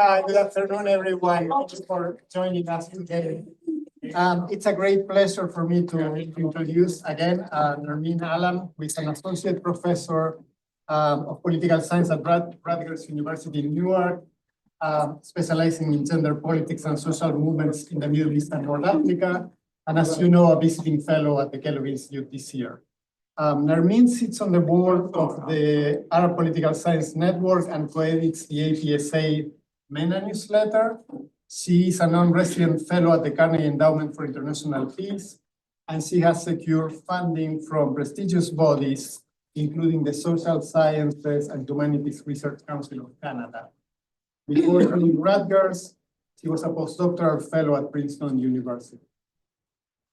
Hi, good afternoon, everyone. Thank you for joining us today. It's a great pleasure for me to introduce again Nermin Allam, who is an associate professor of political science at Rutgers University-Newark, specializing in gender politics and social movements in the Middle East and North Africa, and as you know, a visiting fellow at the Kellogg Institute this year. Nermin sits on the board of the Arab Political Science Network and co-edits the APSA MENA newsletter. She is a non-resident fellow at the Carnegie Endowment for International Peace, and she has secured funding from prestigious bodies, including the Social Sciences and Humanities Research Council of Canada. Before joining Rutgers, she was a postdoctoral fellow at Princeton University.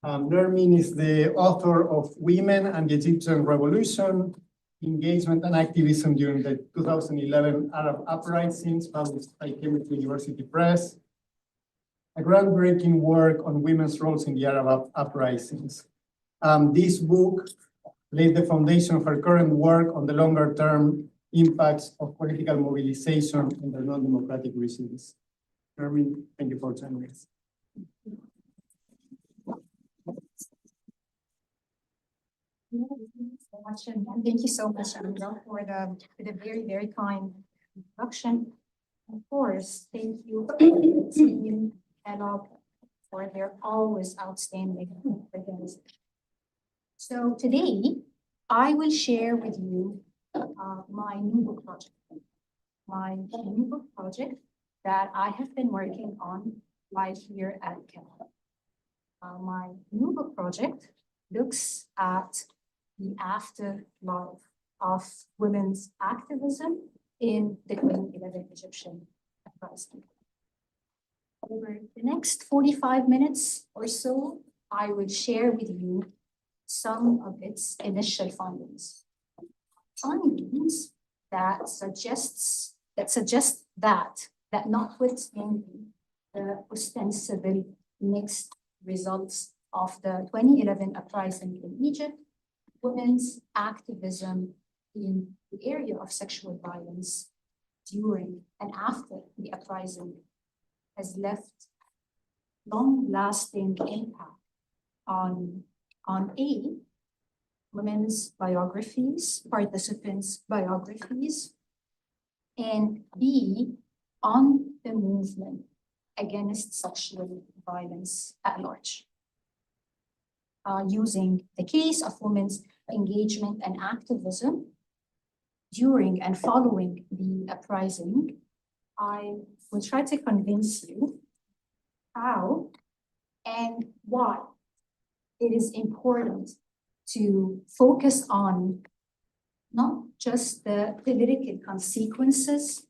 Nermin is the author of Women and the Egyptian Revolution, Engagement and Activism During the 2011 Arab Uprisings, published by Cambridge University Press, a groundbreaking work on women's roles in the Arab uprisings. This book laid the foundation of her current work on the longer-term impacts of political mobilization in the non-democratic regimes. Nermin, thank you for joining us. Thank you so much, Andrew, for the very, very kind introduction. Of course, thank you to Kellogg for their always outstanding organization. So today, I will share with you my new book project. My new book project that I have been working on right here at Kellogg. My new book project looks at the afterlife of women's activism in the 2011 Egyptian uprising. Over the next 45 minutes or so, I will share with you some of its initial findings. Findings that suggest that notwithstanding the ostensibly mixed results of the 2011 uprising in Egypt, women's activism in the area of sexual violence during and after the uprising has left long-lasting impact on A, women's biographies, participants' biographies, and B, on the movement against sexual violence at large. Using the case of women's engagement and activism during and following the uprising, I will try to convince you how and why it is important to focus on not just the political consequences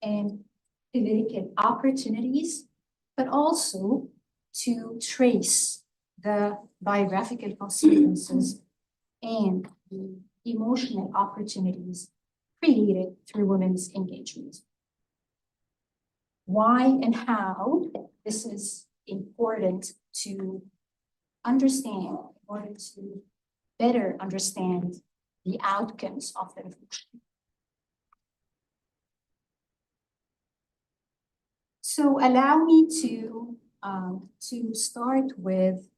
and political opportunities, but also to trace the biographical consequences and the emotional opportunities created through women's engagement. Why and how this is important to understand in order to better understand the outcomes of the revolution. So allow me to start with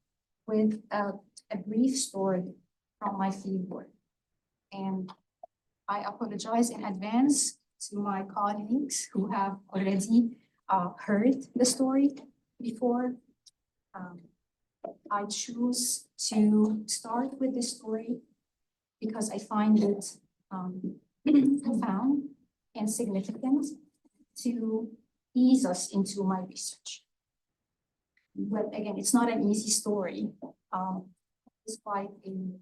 a brief story from my fieldwork. And I apologize in advance to my colleagues who have already heard the story before. I choose to start with this story because I find it profound and significant to ease us into my research. But again, it's not an easy story. It's quite an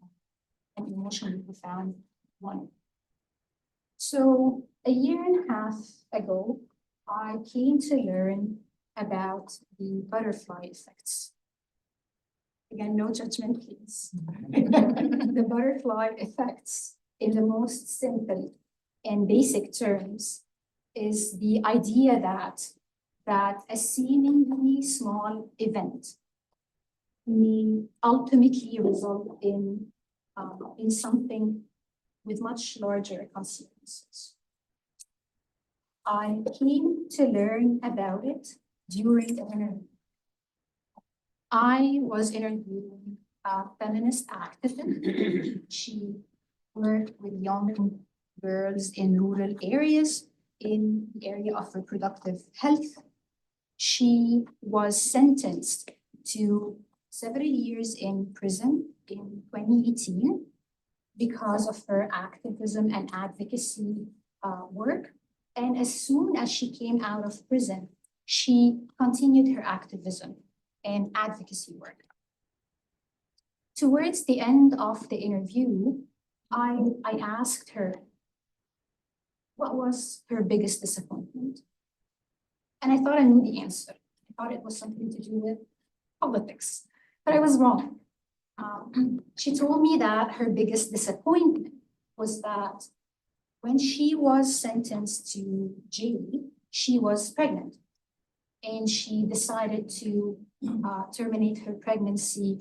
emotionally profound one. So a year and a half ago, I came to learn about the butterfly effects. Again, no judgment, please. The butterfly effects, in the most simple and basic terms, is the idea that a seemingly small event may ultimately result in something with much larger consequences. I came to learn about it during the interview. I was interviewing a feminist activist. She worked with young girls in rural areas in the area of reproductive health. She was sentenced to several years in prison in 2018 because of her activism and advocacy work. And as soon as she came out of prison, she continued her activism and advocacy work. Towards the end of the interview, I asked her what was her biggest disappointment. And I thought I knew the answer. I thought it was something to do with politics, but I was wrong. She told me that her biggest disappointment was that when she was sentenced to jail, she was pregnant. And she decided to terminate her pregnancy.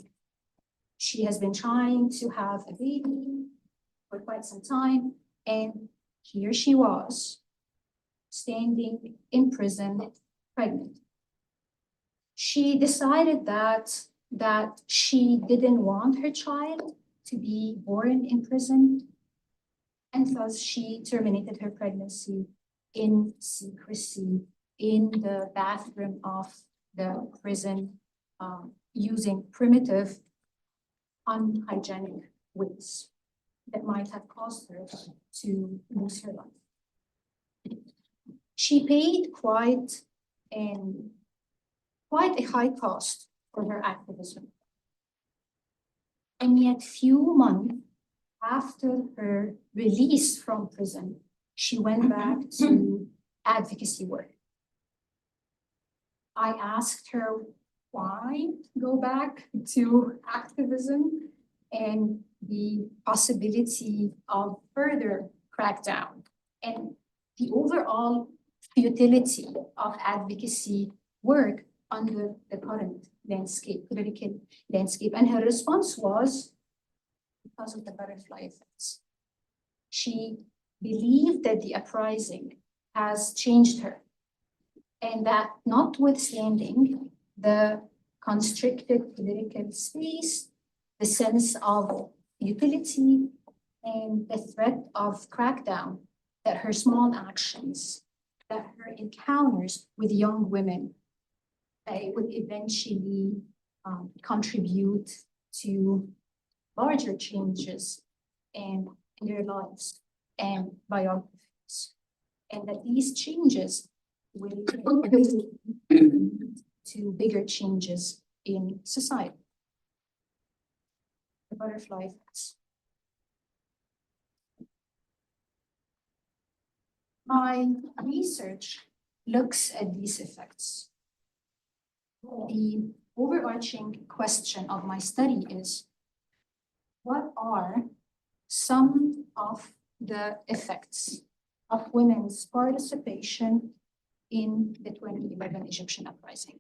She has been trying to have a baby for quite some time. And here she was, standing in prison, pregnant. She decided that she didn't want her child to be born in prison. And thus she terminated her pregnancy in secrecy in the bathroom of the prison using primitive, unhygienic ways that might have caused her to lose her life. She paid quite a high cost for her activism. And yet few months after her release from prison, she went back to advocacy work. I asked her why go back to activism and the possibility of further crackdown and the overall futility of advocacy work under the current landscape, political landscape. And her response was because of the butterfly effects. She believed that the uprising has changed her, and that notwithstanding the constricted political space, the sense of utility, and the threat of crackdown, that her small actions, that her encounters with young women would eventually contribute to larger changes in their lives and biographies, and that these changes will lead to bigger changes in society. The butterfly effects. My research looks at these effects. The overarching question of my study is, what are some of the effects of women's participation in the 2011 Egyptian uprising?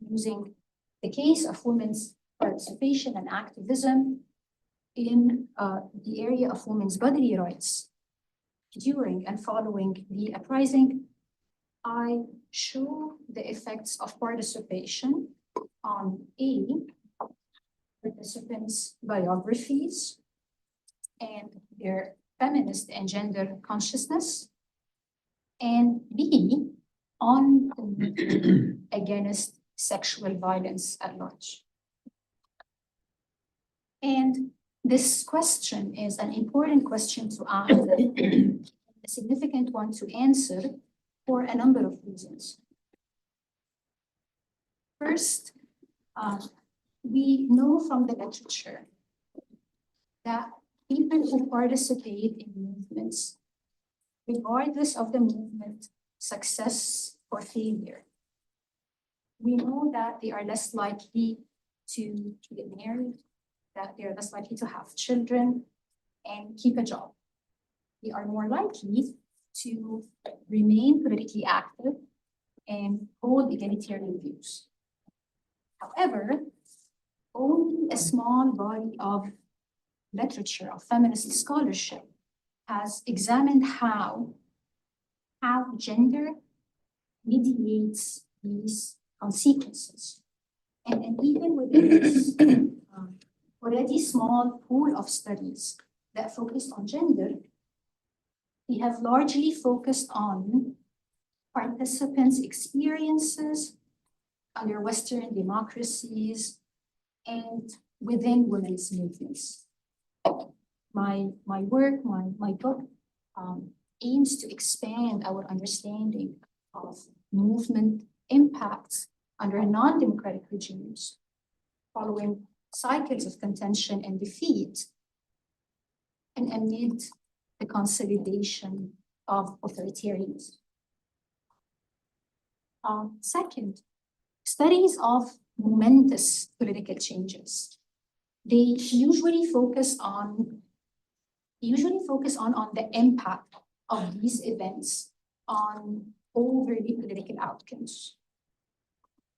Using the case of women's participation and activism in the area of women's bodily rights during and following the uprising, I show the effects of participation on A, participants' biographies and their feminist and gender consciousness, and B, on the movement against sexual violence at large. And this question is an important question to ask, a significant one to answer for a number of reasons. First, we know from the literature that people who participate in movements, regardless of the movement success or failure, we know that they are less likely to get married, that they are less likely to have children and keep a job. They are more likely to remain politically active and hold egalitarian views. However, only a small body of literature, of feminist scholarship, has examined how how gender mediates these consequences. And even within this already small pool of studies that focused on gender, we have largely focused on participants' experiences under Western democracies and within women's movements. My work, my book aims to expand our understanding of movement impacts under non-democratic regimes, following cycles of contention and defeat, and amid the consolidation of authoritarianism. Second, studies of momentous political changes. They usually focus on the impact of these events on overly political outcomes.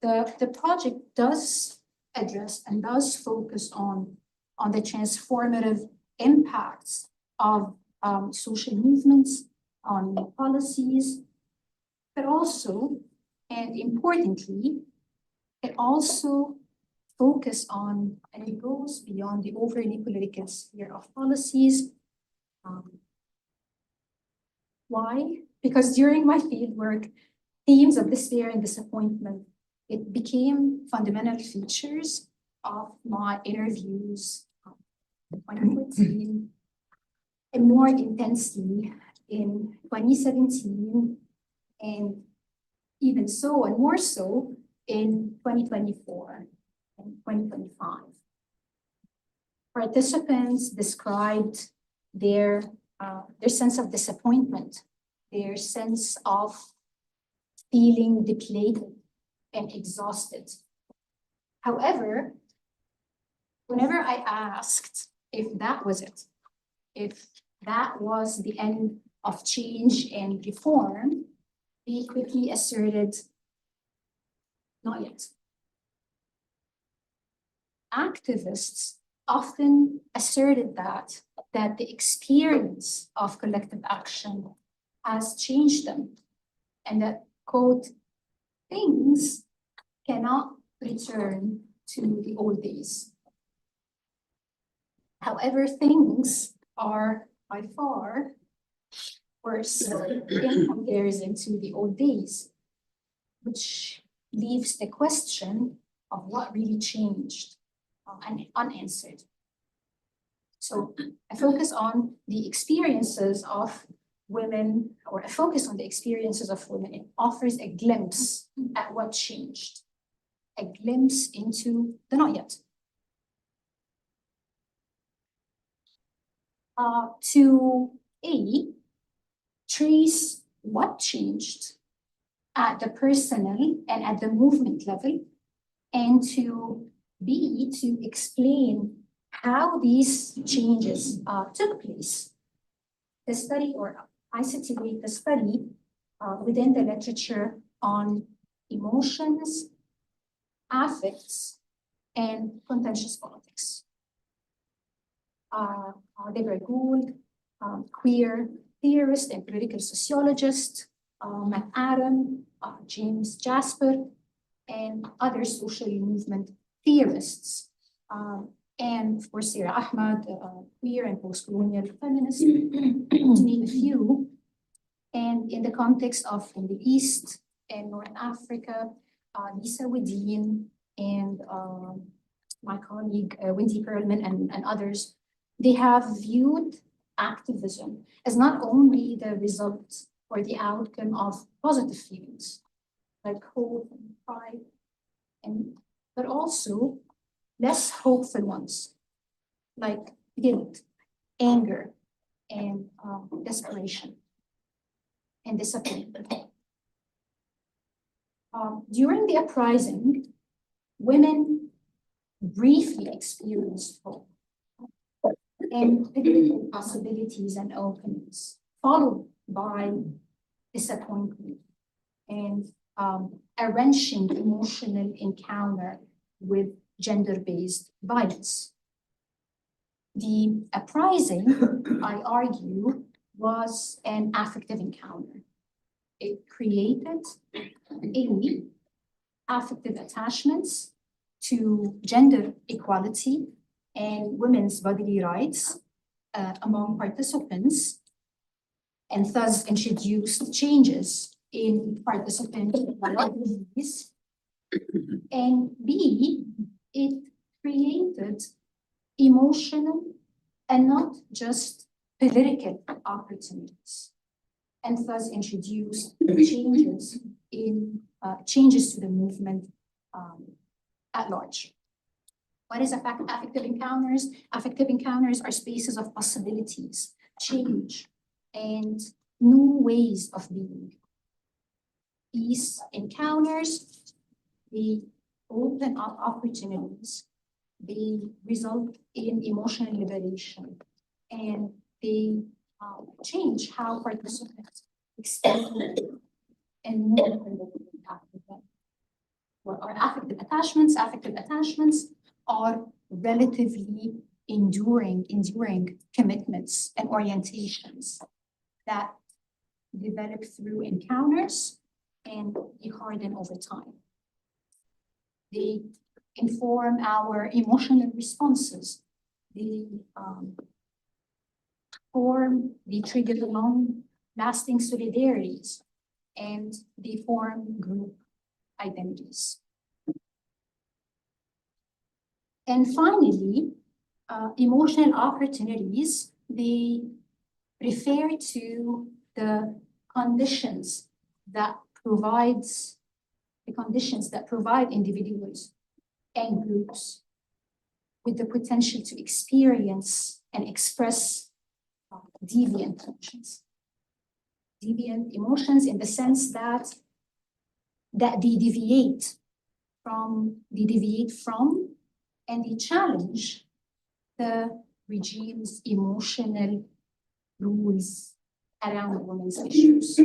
The project does address and does focus on the transformative impacts of social movements, on policies, but also, and importantly, it also focuses on, and it goes beyond the overly political sphere of policies. Why? Because during my fieldwork, themes of despair and disappointment, it became fundamental features of my interviews in 2014, and more intensely in 2017, and even so, and more so, in 2024 and 2025. Participants described their sense of disappointment, their sense of feeling depleted and exhausted. However, whenever I asked if that was it, if that was the end of change and reform, they quickly asserted, not yet. Activists often asserted that the experience of collective action has changed them, and that, quote, things cannot return to the old days. However, things are by far worse in comparison to the old days, which leaves the question of what really changed unanswered. So I focus on the experiences of women, or I focus on the experiences of women. It offers a glimpse at what changed, a glimpse into the not yet. To trace what changed at the personal and at the movement level, and to explain how these changes took place. The study, or I situate the study within the literature on emotions, affects, and contentious politics. Deborah Gould, queer theorist and political sociologist, Matt Adam, James Jasper, and other social movement theorists, and of course Sarah Ahmad, queer and post-colonial feminist, to name a few. And in the context of the Middle East and North Africa, Lisa Wedeen and my colleague Wendy Perlman and others, they have viewed activism as not only the result or the outcome of positive feelings like hope and pride, but also less hopeful ones like guilt, anger, and desperation and disappointment. During the uprising, women briefly experienced hope and political possibilities and openings, followed by disappointment and a wrenching emotional encounter with gender-based violence. The uprising, I argue, was an affective encounter. it created affective attachments to gender equality and women's bodily rights among participants, and thus introduced changes in participant biographies. And B, it created emotional and not just political opportunities, and thus introduced changes to the movement at large. What is affective encounters? Affective encounters are spaces of possibilities, change, and new ways of being. These encounters, they open up opportunities, they result in emotional liberation, and they change how participants experience and move after them. What are affective attachments? Affective attachments are relatively enduring commitments and orientations that develop through encounters and they harden over time. They inform our emotional responses. They trigger long-lasting solidarities, and they form group identities. And finally, emotional opportunities, they refer to the conditions that provide individuals and groups with the potential to experience and express deviant emotions. Deviant emotions in the sense that they deviate from and they challenge the regime's emotional rules around women's issues.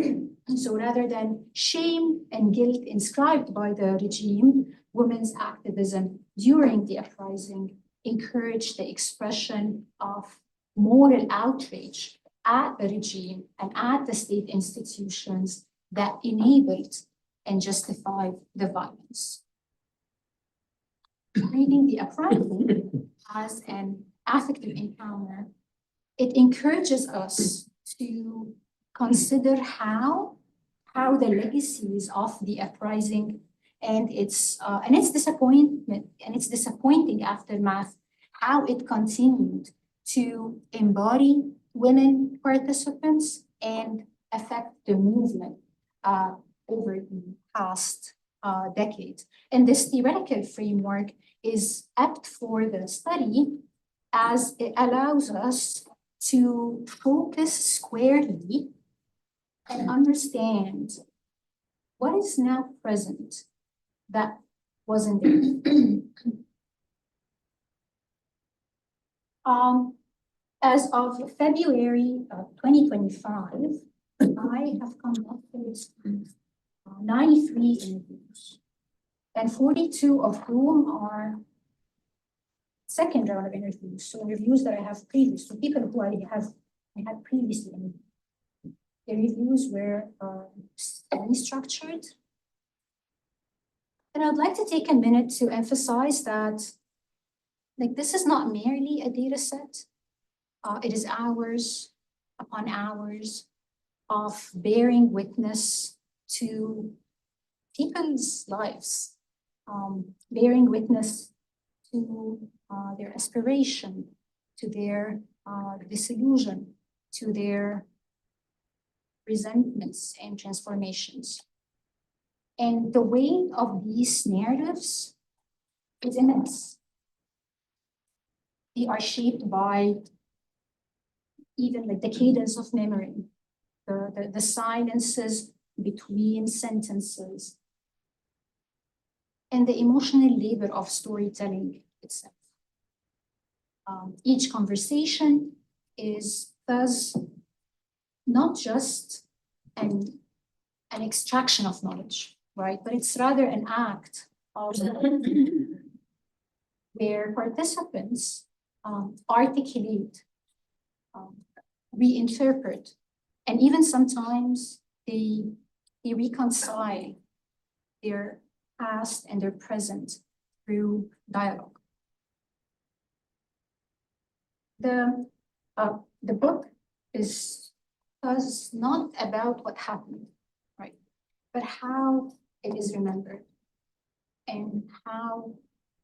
So rather than shame and guilt inscribed by the regime, women's activism during the uprising encouraged the expression of moral outrage at the regime and at the state institutions that enabled and justified the violence. Reading the uprising as an affective encounter, it encourages us to consider how the legacies of the uprising and its disappointment and its disappointing aftermath, how it continued to embody women participants and affect the movement over the past decade. And this theoretical framework is apt for the study as it allows us to focus squarely and understand what is now present that wasn't there. As of February 2025, I have conducted 93 interviews, and 42 of whom are second round of interviews, so reviews that I have previous, so people who I had previously interviewed. The reviews were semi-structured. And I'd like to take a minute to emphasize that this is not merely a data set. It is hours upon hours of bearing witness to people's lives, bearing witness to their aspiration, to their disillusion, to their resentments and transformations. And the weight of these narratives is immense. They are shaped by even the cadence of memory, the silences between sentences, and the emotional labor of storytelling itself. Each conversation is thus not just an extraction of knowledge, right? But it's rather an act of where participants articulate, reinterpret, and even sometimes they they reconcile their past and their present through dialogue. The book is not about what happened, right? But how it is remembered and how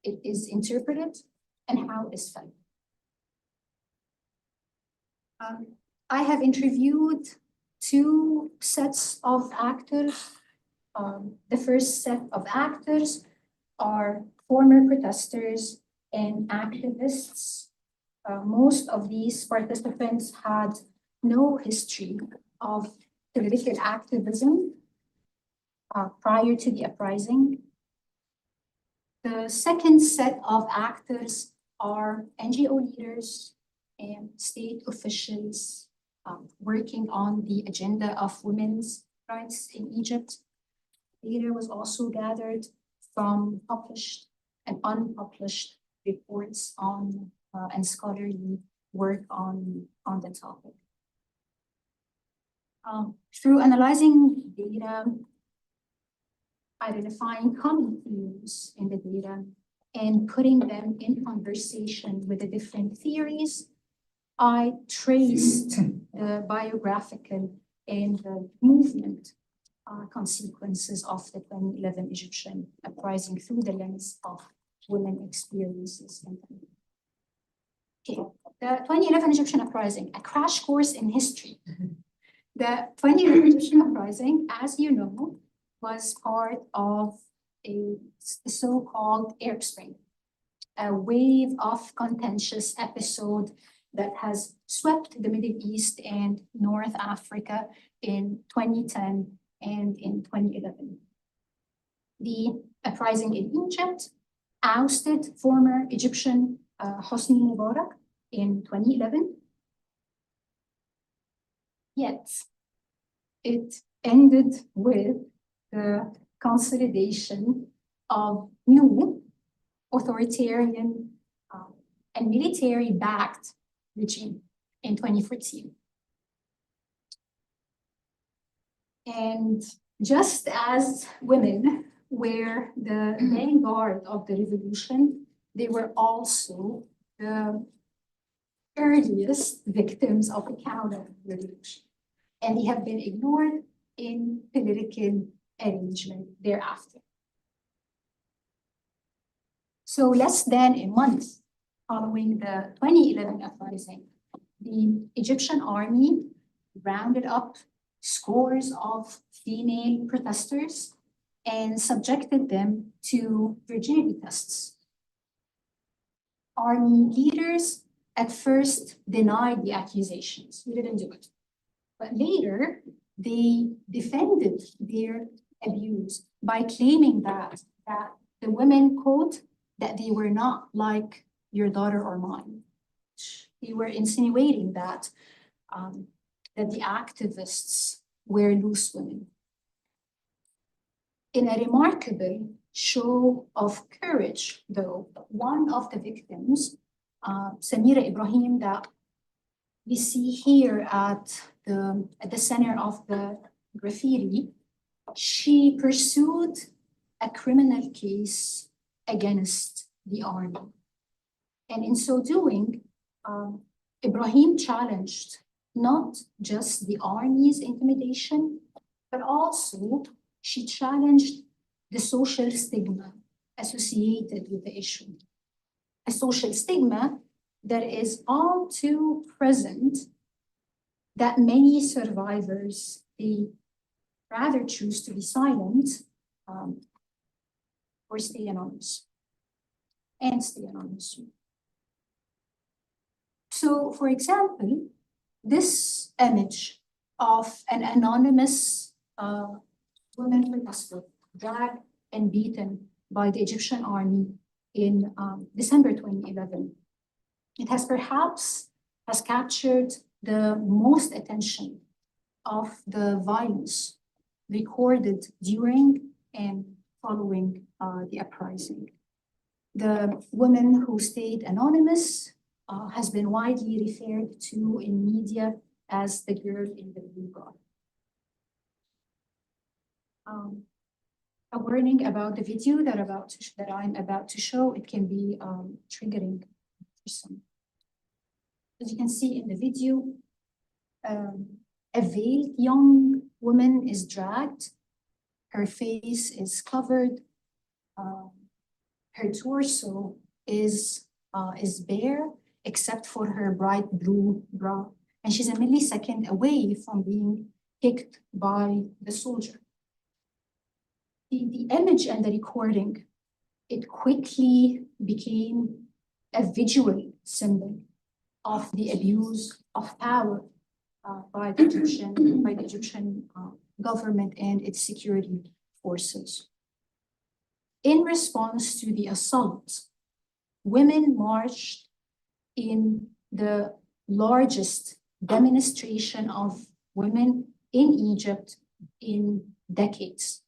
it is interpreted and how it is felt. I have interviewed two sets of actors. The first set of actors are former protesters and activists. Most of these participants had no history of political activism prior to the uprising. The second set of actors are NGO leaders and state officials working on the agenda of women's rights in Egypt. Data was also gathered from published and unpublished reports on and scholarly work on the topic. Through analyzing data, identifying common themes in the data, and putting them in conversation with the different theories, I traced the biographical and the movement consequences of the 2011 Egyptian uprising through the lens of women experiences. Okay, the 2011 Egyptian uprising, a crash course in history. The 2011 Egyptian uprising, as you know, was part of a so-called Arab Spring, a wave of contentious episode that has swept the Middle East and North Africa in 2010 and in 2011. The uprising in Egypt ousted former Egyptian Hosni Mubarak in 2011. Yet, it ended with the consolidation of new authoritarian and military-backed regime in 2014. And just as women were the vanguard of the revolution, they were also the earliest victims of the counter-revolution. And they have been ignored in political arrangement thereafter. So less than a month following the 2011 uprising, the Egyptian army rounded up scores of female protesters and subjected them to virginity tests. Army leaders at first denied the accusations. We didn't do it. But later, they defended their abuse by claiming that the women, quote, that they were not like your daughter or mine. They were insinuating that the activists were loose women. In a remarkable show of courage, though, one of the victims, Samira Ibrahim, that we see here at the center of the graffiti, she pursued a criminal case against the army. And in so doing, Ibrahim challenged not just the army's intimidation, but also she challenged the social stigma associated with the issue. A social stigma that is all too present, that many survivors, they rather choose to be silent or stay anonymous and stay anonymous. So, for example, this image of an anonymous woman protester dragged and beaten by the Egyptian army in December 2011. It has perhaps captured the most attention of the violence recorded during and following the uprising. The woman who stayed anonymous has been widely referred to in media as the girl in the blue garb. a warning about the video that I'm about to show. It can be triggering for some. As you can see in the video, a veiled young woman is dragged. Her face is covered. Her torso is bare, except for her bright blue bra. And she's a millisecond away from being kicked by the soldier. The image and the recording, it quickly became a visual symbol of the abuse of power by the Egyptian government and its security forces. In response to the assault, women marched in the largest demonstration of women in Egypt in decades,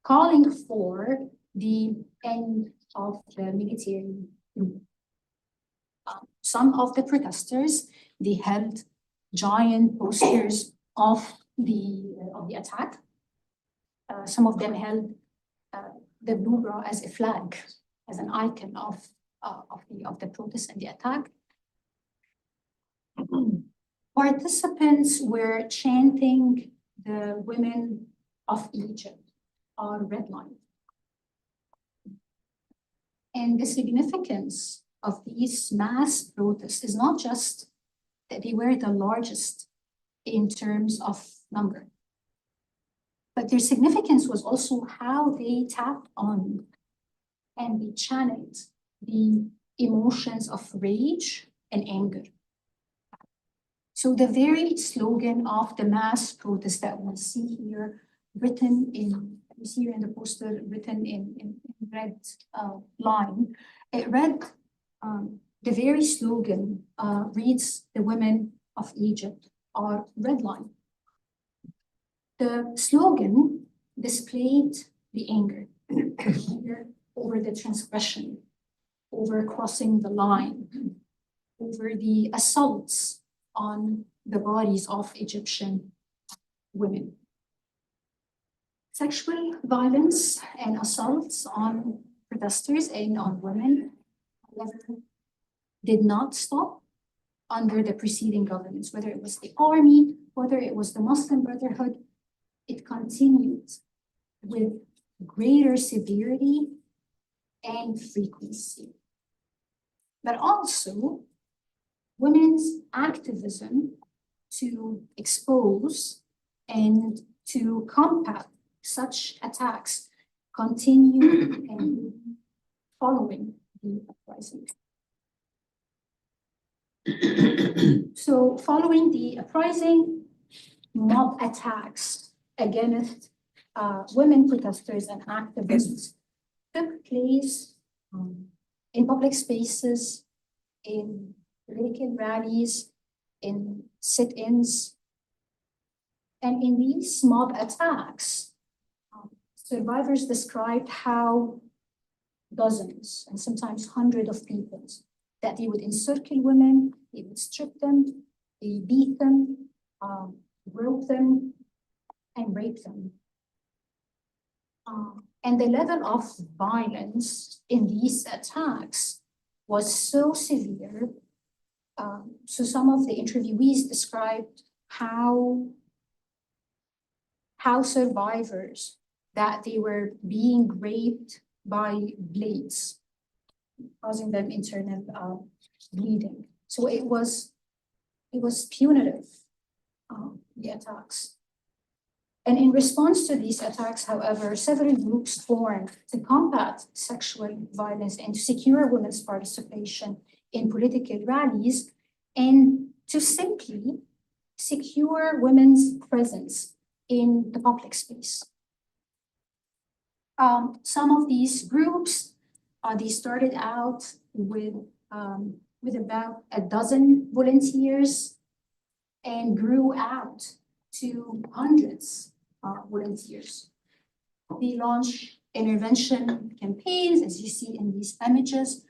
calling for the end of the military rule. Some of the protesters, they held giant posters of the attack. Some of them held the blue bra as a flag, as an icon of the protest and the attack. Participants were chanting the women of Egypt are redlined. And the significance of these mass protests is not just that they were the largest in terms of number, but their significance was also how they tapped on and they channeled the emotions of rage and anger. So the very slogan of the mass protest that we see here, written in, you see here in the poster, written in red line, it read, the very slogan reads, "The women of Egypt are redlined." The slogan displayed the anger over the transgression, over crossing the line, over the assaults on the bodies of Egyptian women. Sexual violence and assaults on protesters and on women, however, did not stop under the preceding governments, whether it was the army, whether it was the Muslim Brotherhood. It continued with greater severity and frequency. But also, women's activism to expose and to combat such attacks continued and following the uprising. So following the uprising, mob attacks against women protesters and activists took place in public spaces, in political rallies, in sit-ins. And in these mob attacks, survivors described how dozens and sometimes hundreds of people that they would encircle women, they would strip them, they beat them, rope them, and rape them. And the level of violence in these attacks was so severe. So some of the interviewees described how survivors that they were being raped by blades, causing them internal bleeding. So it was punitive, the attacks. And in response to these attacks, however, several groups formed to combat sexual violence and to secure women's participation in political rallies and to simply secure women's presence in the public space. Some of these groups, they started out with about a dozen volunteers and grew out to hundreds of volunteers. They launched intervention campaigns, as you see in these images,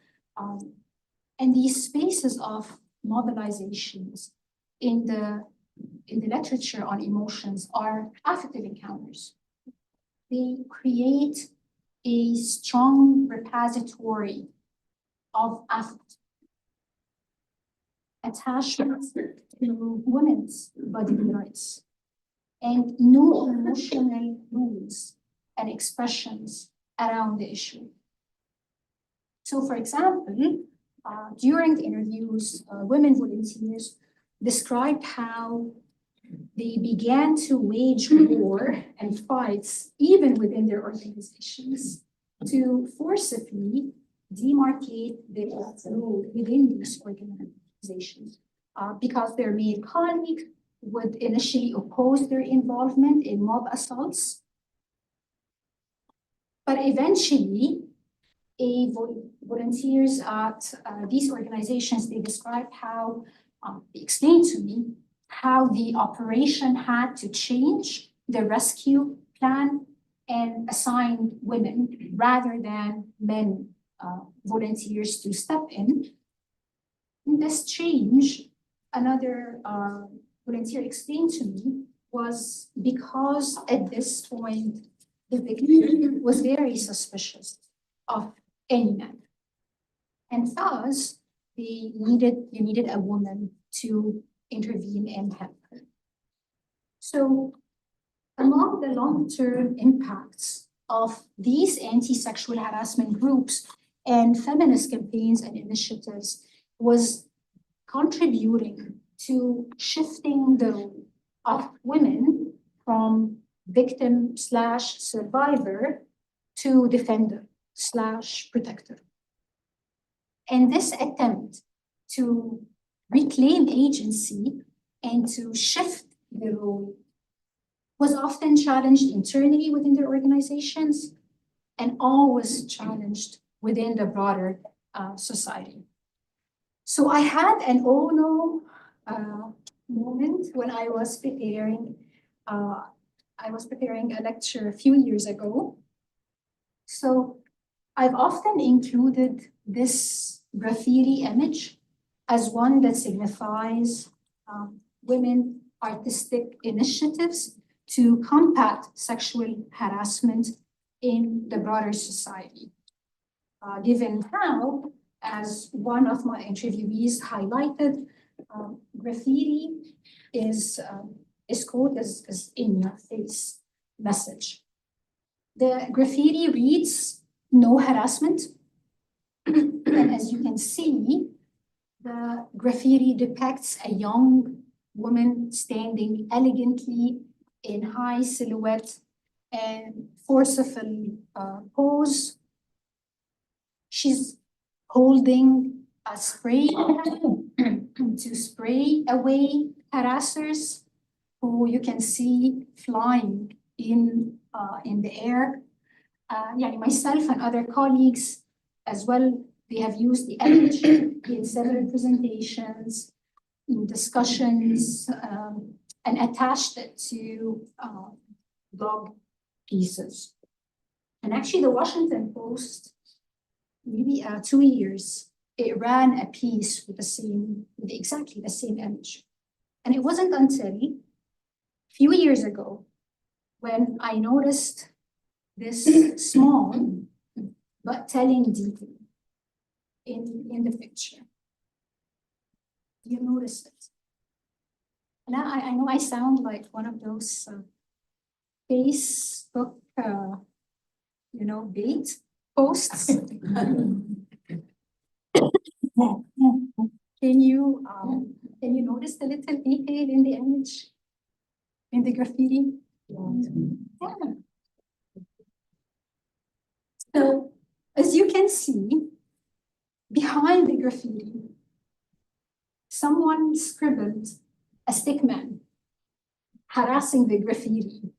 and these spaces of mobilizations in the literature on emotions are affective encounters. they create a strong repository of attachment to women's bodily rights and no emotional rules and expressions around the issue. So, for example, during the interviews, women volunteers described how they began to wage war and fights even within their organizations to forcibly demarcate their role within these organizations because their male colleague would initially oppose their involvement in mob assaults. But eventually, volunteers at these organizations, they described how, they explained to me how the operation had to change the rescue plan and assign women rather than men volunteers to step in. And this change, another volunteer explained to me, was because at this point, the victim was very suspicious of any man. And thus, you needed a woman to intervene and help her. So among the long-term impacts of these anti-sexual harassment groups and feminist campaigns and initiatives was contributing to shifting the role of women from victim/survivor to defender/protector. And this attempt to reclaim agency and to shift the role was often challenged internally within their organizations and always challenged within the broader society. So I had an oh no moment when I was preparing a lecture a few years ago. So I've often included this graffiti image as one that signifies women artistic initiatives to combat sexual harassment in the broader society. Given how, as one of my interviewees highlighted, graffiti is quoted as in your face message. The graffiti reads, "No harassment." And as you can see, the graffiti depicts a young woman standing elegantly in high silhouette and forceful pose. She's holding a spray to spray away harassers who you can see flying in the air. Myself and other colleagues as well, they have used the image in several presentations, in discussions, and attached it to blog pieces. And actually the Washington Post, maybe 2 years, it ran a piece with exactly the same image. And it wasn't until a few years ago when I noticed this small but telling detail in the picture. You notice it. And I know I sound like one of those Facebook, bait posts. Can you notice the little detail in the image, in the graffiti? Yeah. So, as you can see, behind the graffiti, someone scribbled a stick man harassing the graffiti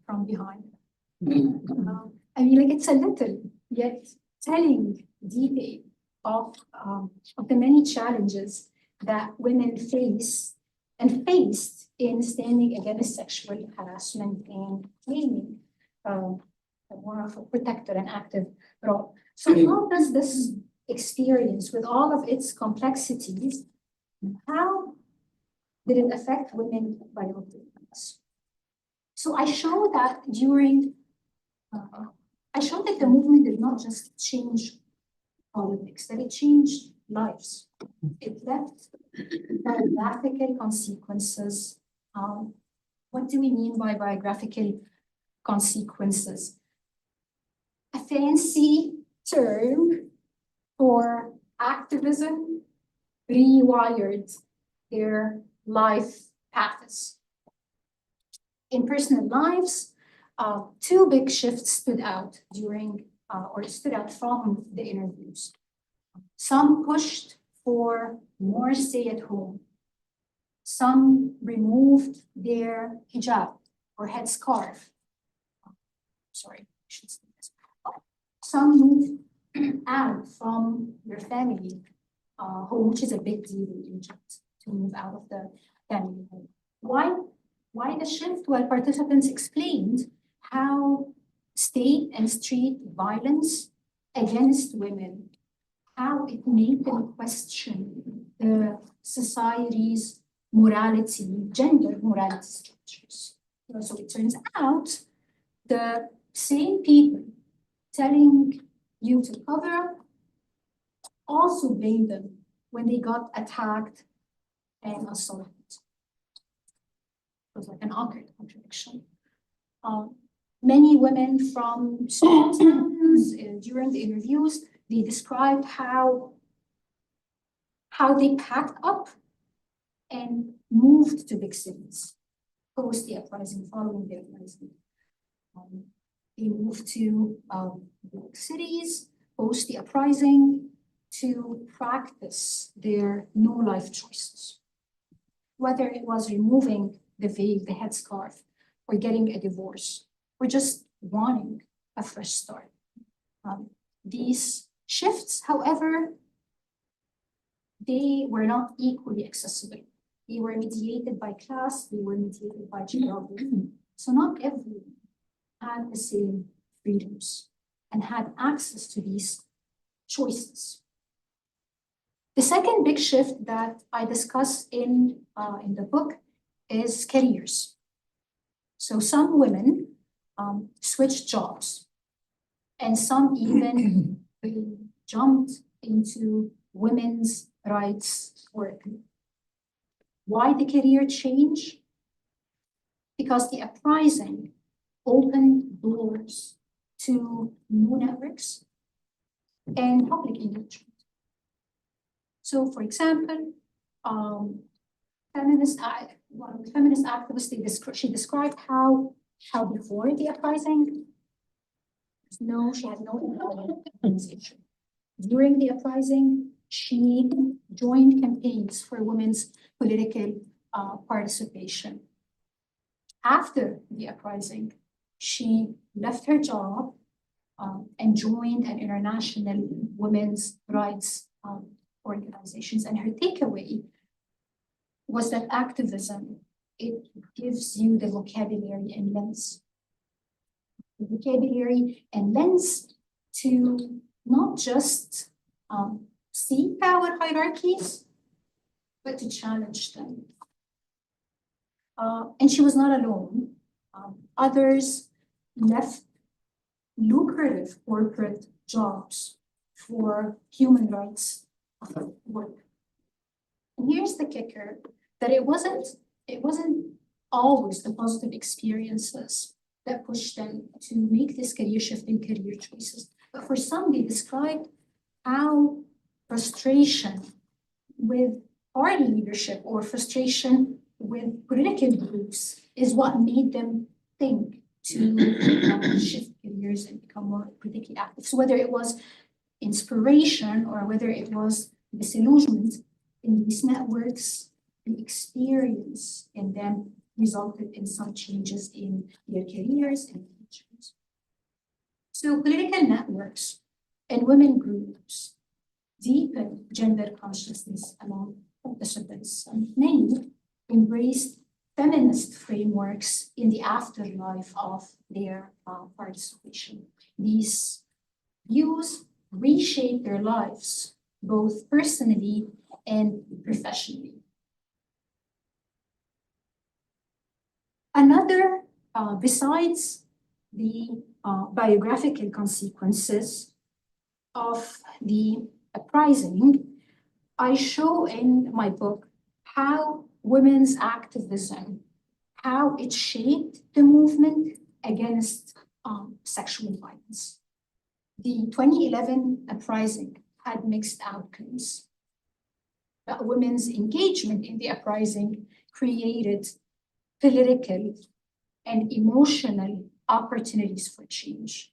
from behind. It's a little, yet telling detail of the many challenges that women faced in standing against sexual harassment and claiming more of a protector and active role. So how does this experience, with all of its complexities, how did it affect women biographies? So I show that I showed that the movement did not just change politics, that it changed lives. It left biographical consequences. What do we mean by biographical consequences? A fancy term for activism rewired their life paths. In personal lives, two big shifts stood out from the interviews. Some pushed for more stay at home. Some removed their hijab or headscarf. Sorry, I should say this. Some moved out from their family home, which is a big deal in Egypt, to move out of the family home. Why the shift? Well, participants explained how state and street violence against women, how it made them question the society's morality, gender morality structures. So it turns out the same people telling you to cover up also blame them when they got attacked and assaulted. It was like an awkward contradiction. Many women from small towns during the interviews, they described how they packed up and moved to big cities post the uprising, following the uprising. They moved to big cities post the uprising to practice their no-life choices. Whether it was removing the veil, the headscarf, or getting a divorce, or just wanting a fresh start. These shifts, however, they were not equally accessible. They were mediated by class, they were mediated by geography. So not everyone had the same freedoms and had access to these choices. The second big shift that I discuss in the book is careers. So some women switched jobs, and some even jumped into women's rights work. Why the career change? Because the uprising opened doors to new networks and public engagement. So, for example, feminist activist, she described how before the uprising, she had no organization. During the uprising, she joined campaigns for women's political participation. After the uprising, she left her job and joined an international women's rights organizations. And her takeaway was that activism, it gives you the vocabulary and lens. The vocabulary and lens to not just see power hierarchies, but to challenge them. And she was not alone. Others left lucrative corporate jobs for human rights work. And here's the kicker, that it wasn't always the positive experiences that pushed them to make this career shift in career choices. But for some, they described how frustration with party leadership or frustration with political groups is what made them think to shift careers and become more politically active. So whether it was inspiration or whether it was disillusionment in these networks, the experience in them resulted in some changes in their careers and futures. So political networks and women groups deepen gender consciousness among participants. Many embraced feminist frameworks in the afterlife of their participation. These views reshape their lives, both personally and professionally. Another besides the biographical consequences of the uprising, I show in my book how women's activism, how it shaped the movement against sexual violence. The 2011 uprising had mixed outcomes. Women's engagement in the uprising created political and emotional opportunities for change.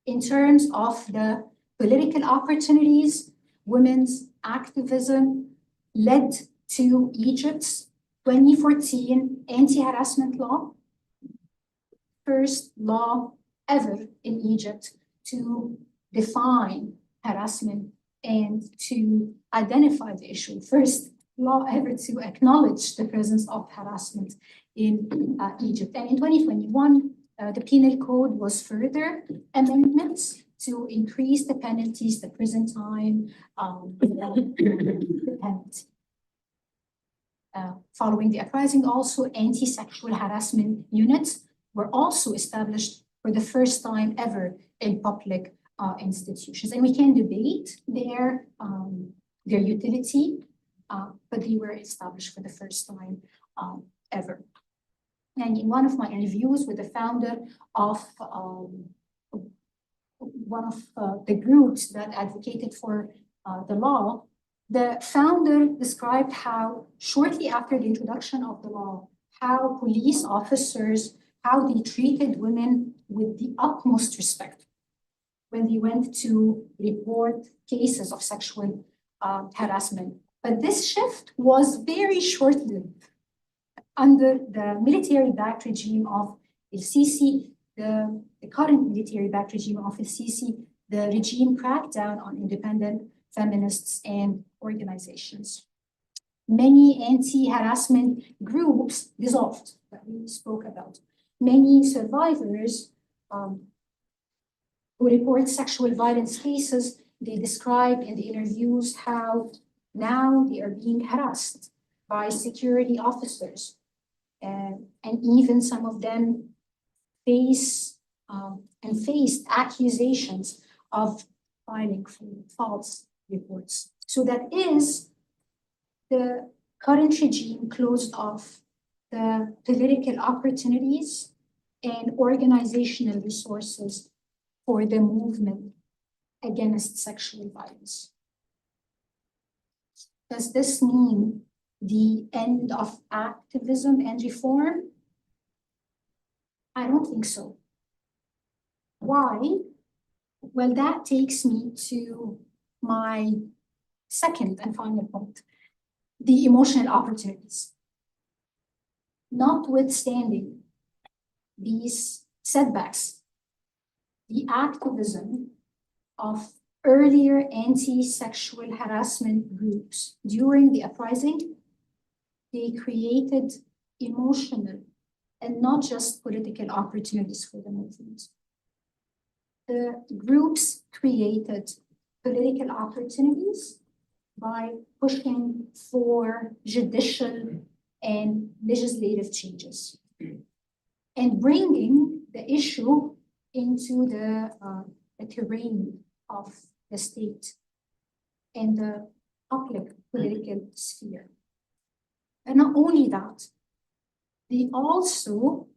In terms of the political opportunities, women's activism led to Egypt's 2014 anti-harassment law, first law ever in Egypt to define harassment and to identify the issue. First law ever to acknowledge the presence of harassment in Egypt. And in 2021, the penal code was further amendments to increase the penalties, the prison time, the penalty. Following the uprising, also anti-sexual harassment units were also established for the first time ever in public institutions. And we can debate their utility, but they were established for the first time ever. And in one of my interviews with the founder of one of the groups that advocated for the law, the founder described how shortly after the introduction of the law, how police officers, how they treated women with the utmost respect when they went to report cases of sexual harassment. But this shift was very short-lived. Under the military-backed regime of el-Sisi, the current military-backed regime of el-Sisi, the regime cracked down on independent feminists and organizations. Many anti-harassment groups dissolved, that we spoke about. Many survivors who report sexual violence cases, they describe in the interviews how now they are being harassed by security officers. And even some of them faced accusations of filing false reports. So that is the current regime closed off the political opportunities and organizational resources for the movement against sexual violence. Does this mean the end of activism and reform? I don't think so. Why? Well, that takes me to my second and final point, the emotional opportunities. Notwithstanding these setbacks, the activism of earlier anti-sexual harassment groups during the uprising, they created emotional and not just political opportunities for the movement. The groups created political opportunities by pushing for judicial and legislative changes and bringing the issue into the terrain of the state and the public political sphere. And not only that, they also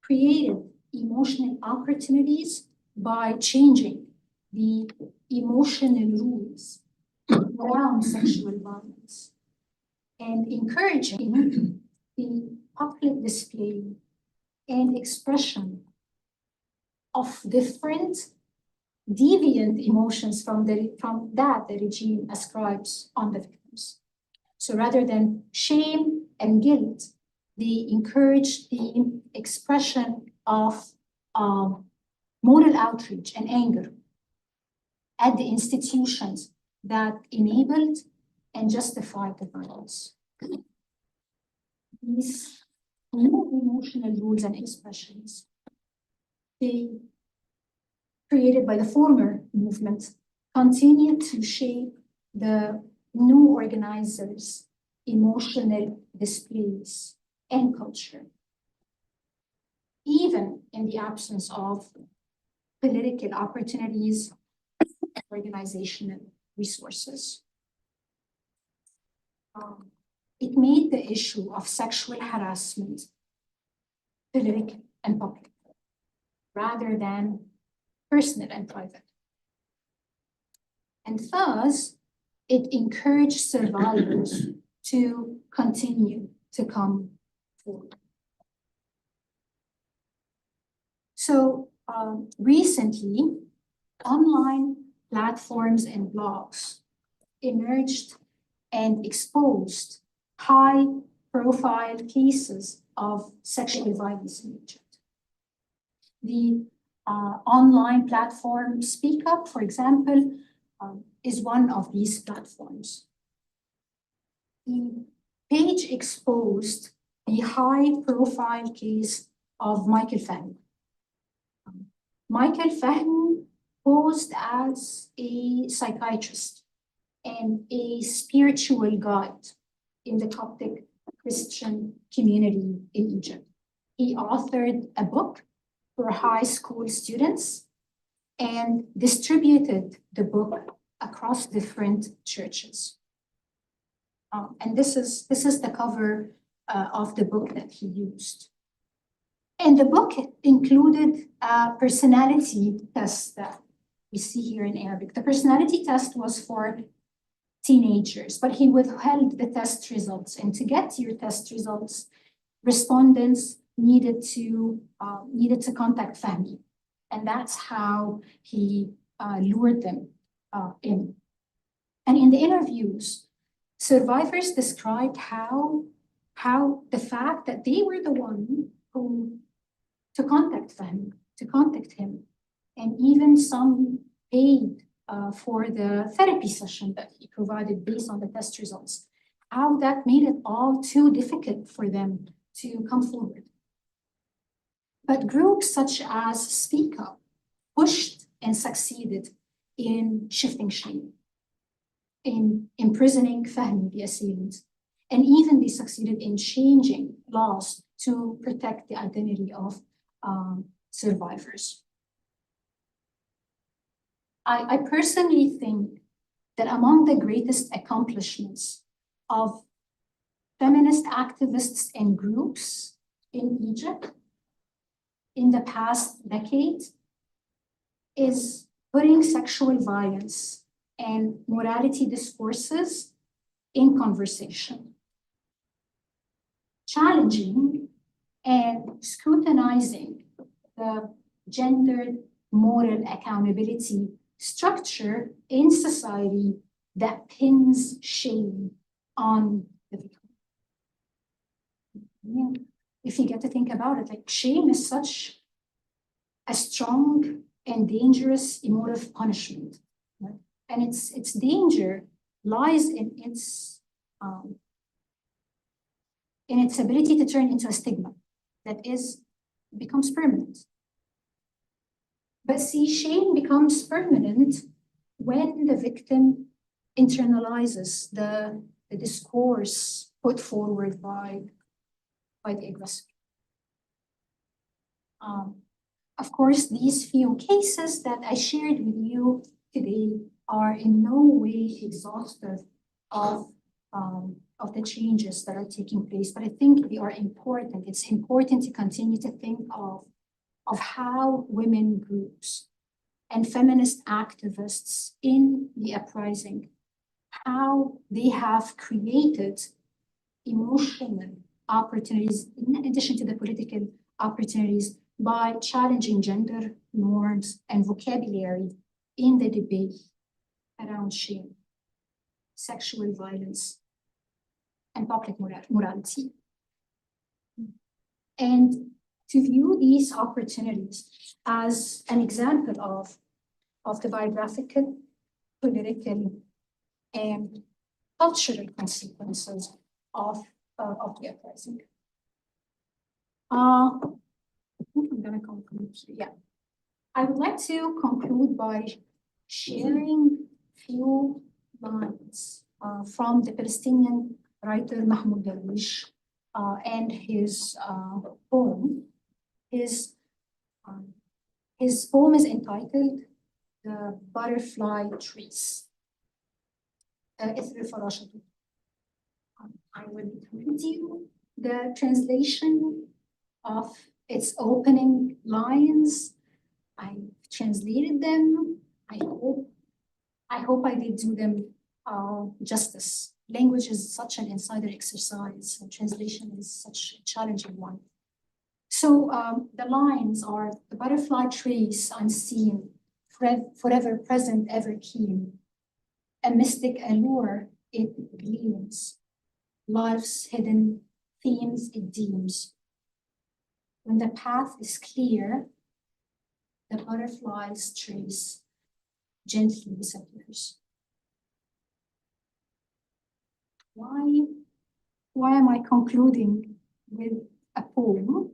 created emotional opportunities by changing the emotional rules around sexual violence and encouraging the public display and expression of different deviant emotions from that the regime ascribes on the victims. So rather than shame and guilt, they encourage the expression of moral outrage and anger at the institutions that enabled and justified the violence. These new emotional rules and expressions, they created by the former movement, continue to shape the new organizers' emotional displays and culture even in the absence of political opportunities, organizational resources. It made the issue of sexual harassment political and public, rather than personal and private. And thus, it encouraged survivors to continue to come forward. So recently, online platforms and blogs emerged and exposed high-profile cases of sexual violence in Egypt. The online platform Speak Up, for example, is one of these platforms. The page exposed the high-profile case of Michael Fahmy. Michael Fahmy posed as a psychiatrist and a spiritual guide in the Coptic Christian community in Egypt. He authored a book for high school students and distributed the book across different churches. And this is the cover of the book that he used. And the book included a personality test that we see here in Arabic. The personality test was for teenagers, but he withheld the test results. And to get your test results, respondents needed to contact Fahmy. And that's how he lured them in. And in the interviews, survivors described how the fact that they were the one who to contact him, and even some paid for the therapy session that he provided based on the test results, how that made it all too difficult for them to come forward. But groups such as Speak Up pushed and succeeded in shifting shame, in imprisoning Fahmy, the assailant, and even they succeeded in changing laws to protect the identity of survivors. I personally think that among the greatest accomplishments of feminist activists and groups in Egypt in the past decade is putting sexual violence and morality discourses in conversation, challenging and scrutinizing the gendered moral accountability structure in society that pins shame on the victim. Yeah. If you get to think about it, like shame is such a strong and dangerous emotive punishment, right? And its danger lies in its ability to turn into a stigma that becomes permanent. But see, shame becomes permanent when the victim internalizes the discourse put forward by the aggressor. Of course, these few cases that I shared with you today are in no way exhaustive of the changes that are taking place, but I think they are important. It's important to continue to think of how women groups and feminist activists in the uprising, how they have created emotional opportunities in addition to the political opportunities by challenging gender norms and vocabulary in the debate around shame, sexual violence, and public morality. And to view these opportunities as an example of the biographical, political, and cultural consequences of the uprising. I think I'm gonna conclude here. Yeah. I would like to conclude by sharing a few lines from the Palestinian writer Mahmoud Darwish and his poem, his poem is entitled "The Butterfly Trees." I will read you the translation of its opening lines. I translated them. I hope I did do them justice. Language is such an insider exercise, and translation is such a challenging one. So the lines are: the butterfly trace unseen, forever present, ever keen. A mystic allure it gleams, life's hidden themes it deems. When the path is clear, the butterfly's trace gently disappears. Why am I concluding with a poem?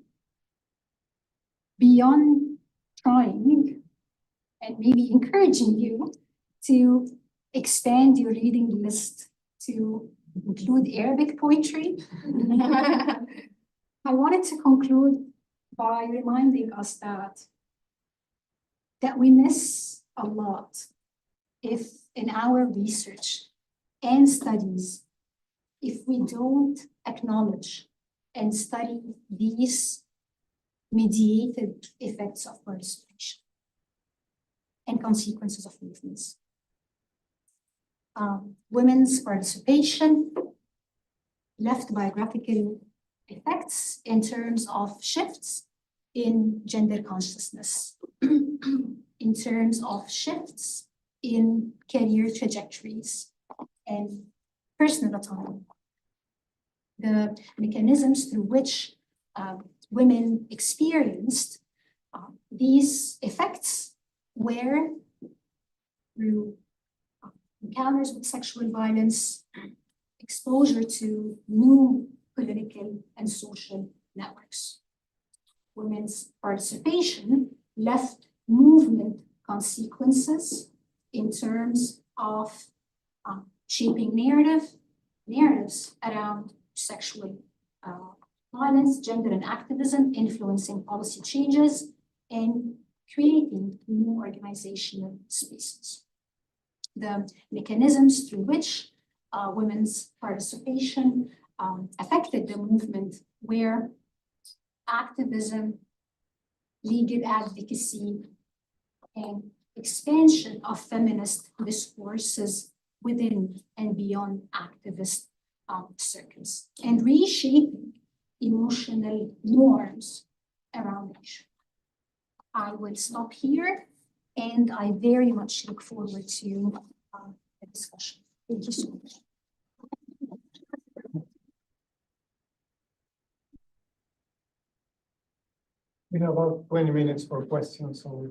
Beyond trying and maybe encouraging you to expand your reading list to include Arabic poetry, I wanted to conclude by reminding us that we miss a lot if in our research and studies, if we don't acknowledge and study these mediated effects of participation and consequences of movements. Women's participation left biographical effects in terms of shifts in gender consciousness, in terms of shifts in career trajectories and personal autonomy. The mechanisms through which women experienced these effects were through encounters with sexual violence, exposure to new political and social networks. Women's participation left movement consequences in terms of shaping narratives around sexual violence, gender, and activism, influencing policy changes, and creating new organizational spaces. The mechanisms through which women's participation affected the movement were activism, legal advocacy, and expansion of feminist discourses within and beyond activist circles, and reshaping emotional norms around the issue. I will stop here, and I very much look forward to the discussion. Thank you so much. We have about 20 minutes for questions, so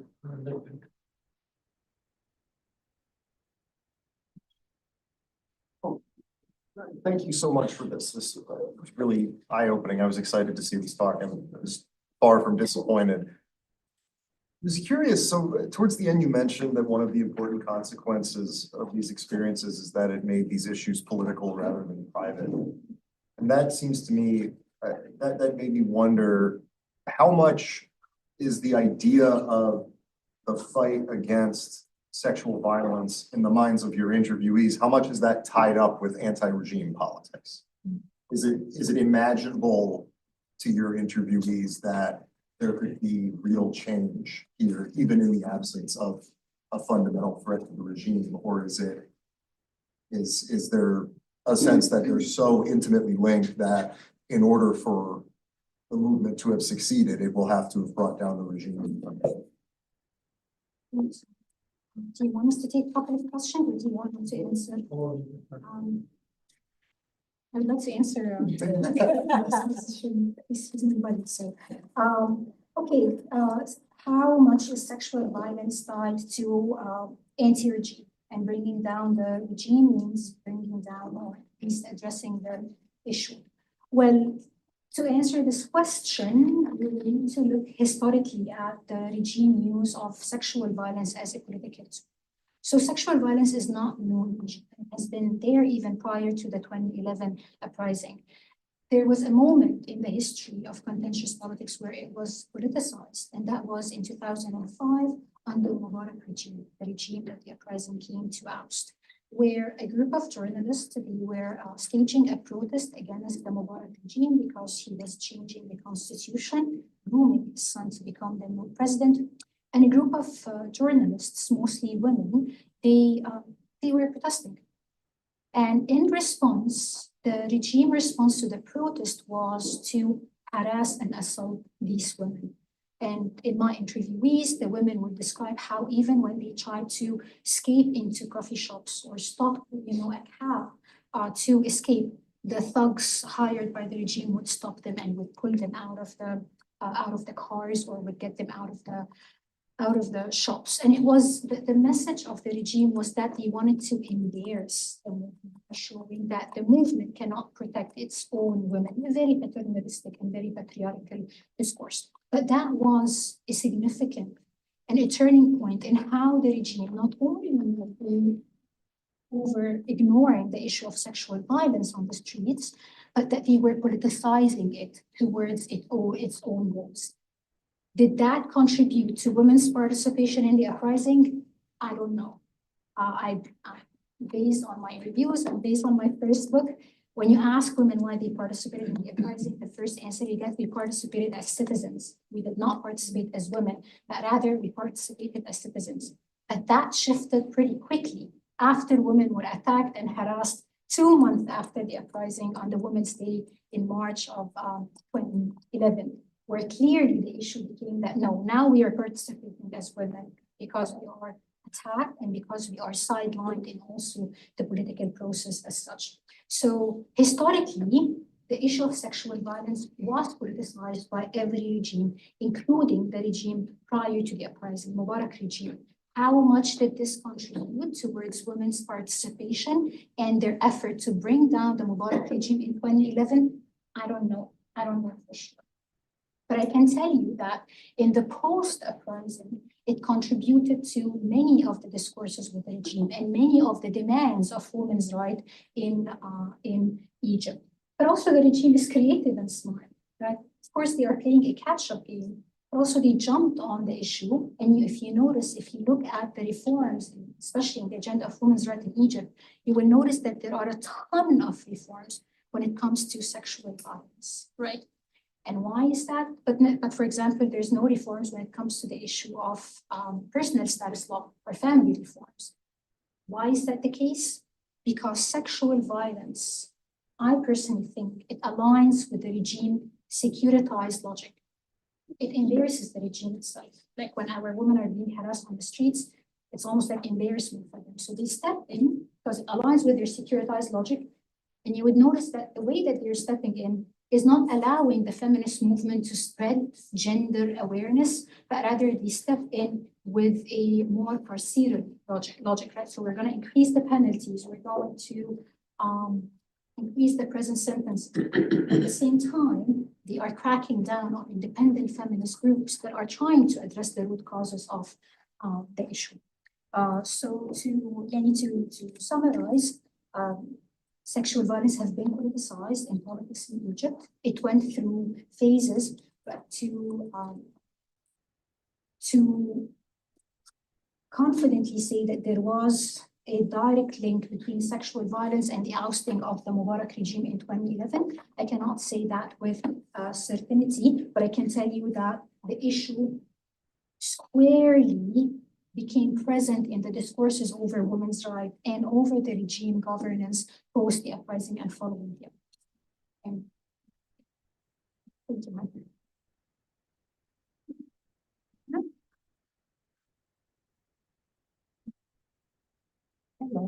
Thank you so much for this. This was really eye-opening. I was excited to see this talk, and I was far from disappointed. I was curious, so towards the end you mentioned that one of the important consequences of these experiences is that it made these issues political rather than private. And that seems to me, that made me wonder, how much is the idea of the fight against sexual violence in the minds of your interviewees, how much is that tied up with anti-regime politics? Is it imaginable to your interviewees that there could be real change here, even in the absence of a fundamental threat to the regime, or is there a sense that they're so intimately linked that in order for the movement to have succeeded, it will have to have brought down the regime? Do you want us to take a couple of questions, or do you want to answer? I would like to answer. Okay, how much is sexual violence tied to anti-regime, and bringing down the regime means bringing down, or at least addressing the issue? Well, to answer this question, we need to look historically at the regime use of sexual violence as a political tool. So sexual violence is not new in Egypt. It has been there even prior to the 2011 uprising. there was a moment in the history of contentious politics where it was politicized, and that was in 2005 under the Mubarak regime, the regime that the Uprising came to oust, where a group of journalists, they were staging a protest against the Mubarak regime because he was changing the constitution, grooming his son to become the new president. And a group of journalists, mostly women, they were protesting. And in response, the regime response to the protest was to harass and assault these women. And in my interviewees, the women would describe how even when they tried to escape into coffee shops or stop, a cab to escape, the thugs hired by the regime would stop them and would pull them out of the cars, or would get them out of the shops. And it was the message of the regime was that they wanted to embarrass the movement, showing that the movement cannot protect its own women. A very paternalistic and very patriarchal discourse. But that was a significant and a turning point in how the regime not only moved over ignoring the issue of sexual violence on the streets, but that they were politicizing it towards its own goals. Did that contribute to women's participation in the uprising? I don't know. Based on my reviews and based on my first book, when you ask women why they participated in the uprising, the first answer you get, we participated as citizens. We did not participate as women, but rather we participated as citizens. But that shifted pretty quickly after women were attacked and harassed 2 months after the uprising on the Women's Day in March of 2011. Where clearly the issue became that no, now we are participating as women because we are attacked and because we are sidelined in also the political process as such. So historically, the issue of sexual violence was politicized by every regime, including the regime prior to the uprising, Mubarak regime. How much did this contribute towards women's participation and their effort to bring down the Mubarak regime in 2011? I don't know. I don't know for sure. But I can tell you that in the post-uprising, it contributed to many of the discourses with the regime and many of the demands of women's rights in Egypt. But also the regime is creative and smart, right? Of course, they are playing a catch-up game, but also they jumped on the issue. And if you notice, if you look at the reforms, especially in the agenda of women's rights in Egypt, you will notice that there are a ton of reforms when it comes to sexual violence, right? And why is that? But for example, there's no reforms when it comes to the issue of personal status law or family reforms. Why is that the case? Because sexual violence, I personally think it aligns with the regime securitized logic. It embarrasses the regime itself. Like when our women are being harassed on the streets, it's almost like embarrassment for them. So they step in because it aligns with their securitized logic. And you would notice that the way that they're stepping in is not allowing the feminist movement to spread gender awareness, but rather they step in with a more carceral logic, right? So we're going to increase the penalties. We're going to increase the prison sentence. At the same time, they are cracking down on independent feminist groups that are trying to address the root causes of the issue. So to summarize, sexual violence has been politicized in politics in Egypt. It went through phases, but to confidently say that there was a direct link between sexual violence and the ousting of the Mubarak regime in 2011, I cannot say that with certainty, but I can tell you that the issue squarely became present in the discourses over women's rights and over the regime governance post the uprising and following the uprising. Thank you. Hello.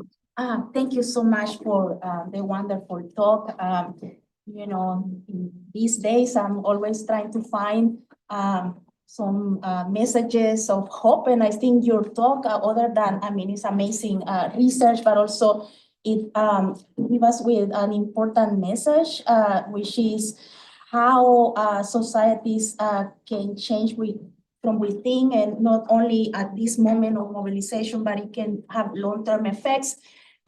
Thank you so much for the wonderful talk. In these days, I'm always trying to find some messages of hope. And I think your talk, other than, it's amazing research, but also it gives us with an important message, which is how societies can change from within, and not only at this moment of mobilization, but it can have long-term effects.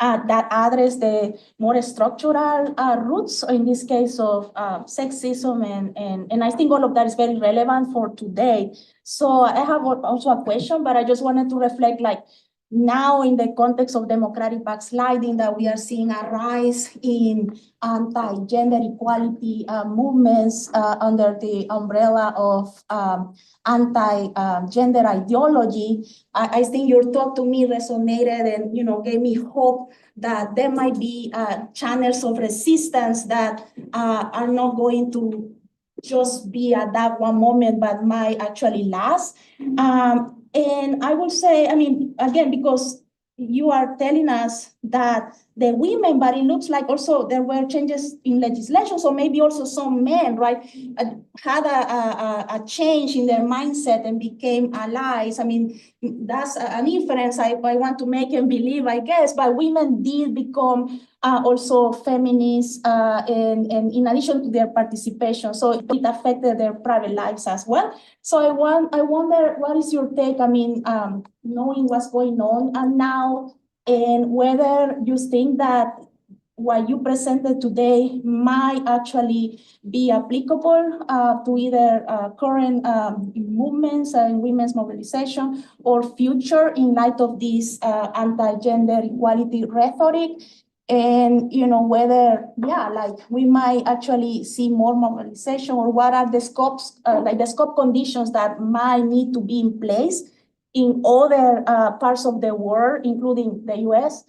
that address the more structural roots, in this case of sexism, and I think all of that is very relevant for today. So I have also a question, but I just wanted to reflect, like, now in the context of democratic backsliding, that we are seeing a rise in anti-gender equality movements under the umbrella of anti-gender ideology. I think your talk to me resonated and, gave me hope that there might be channels of resistance that are not going to just be at that one moment, but might actually last. And I will say, I mean, again, because you are telling us that the women, but it looks like also there were changes in legislation, so maybe also some men, right, had a change in their mindset and became allies. I mean, that's an inference I want to make and believe, I guess, but women did become also feminists, and in addition to their participation, so it affected their private lives as well. So I wonder, what is your take? I mean, knowing what's going on and now, and whether you think that what you presented today might actually be applicable to either current movements and women's mobilization or future in light of this anti-gender equality rhetoric. And, whether, like, we might actually see more mobilization, or what are the scopes, like the scope conditions that might need to be in place in other parts of the world, including the US,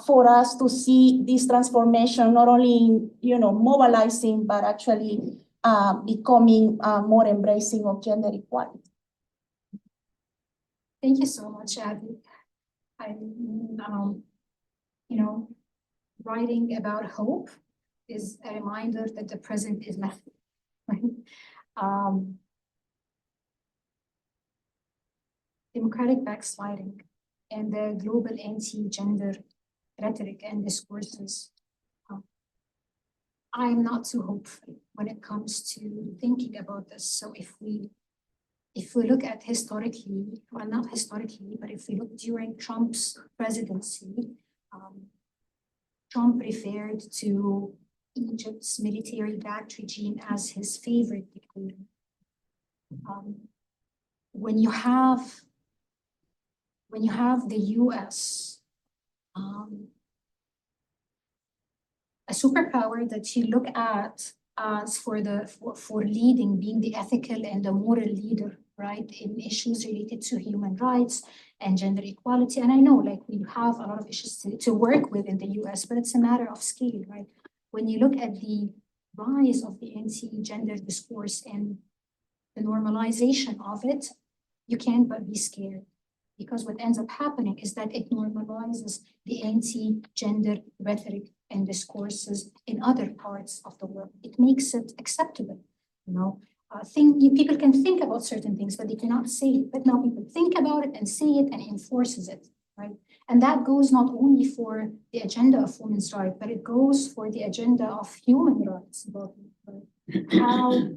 for us to see this transformation, not only in, mobilizing, but actually becoming more embracing of gender equality. Thank you so much, Abby. Writing about hope is a reminder that the present is nothing, right? Democratic backsliding and the global anti-gender rhetoric and discourses. I'm not too hopeful when it comes to thinking about this. So if we look at historically, well, not historically, but if we look during Trump's presidency, Trump referred to Egypt's military-backed regime as his favorite dictator. When you have the US, a superpower that you look at as for leading, being the ethical and the moral leader, right, in issues related to human rights and gender equality. And I know, like, we have a lot of issues to work with in the US, but it's a matter of scale, right? When you look at the rise of the anti-gender discourse and the normalization of it, you can't but be scared. Because what ends up happening is that it normalizes the anti-gender rhetoric and discourses in other parts of the world. It makes it acceptable, people can think about certain things, but they cannot say it. But now people think about it and say it and enforces it, right? And that goes not only for the agenda of women's rights, but it goes for the agenda of human rights, about how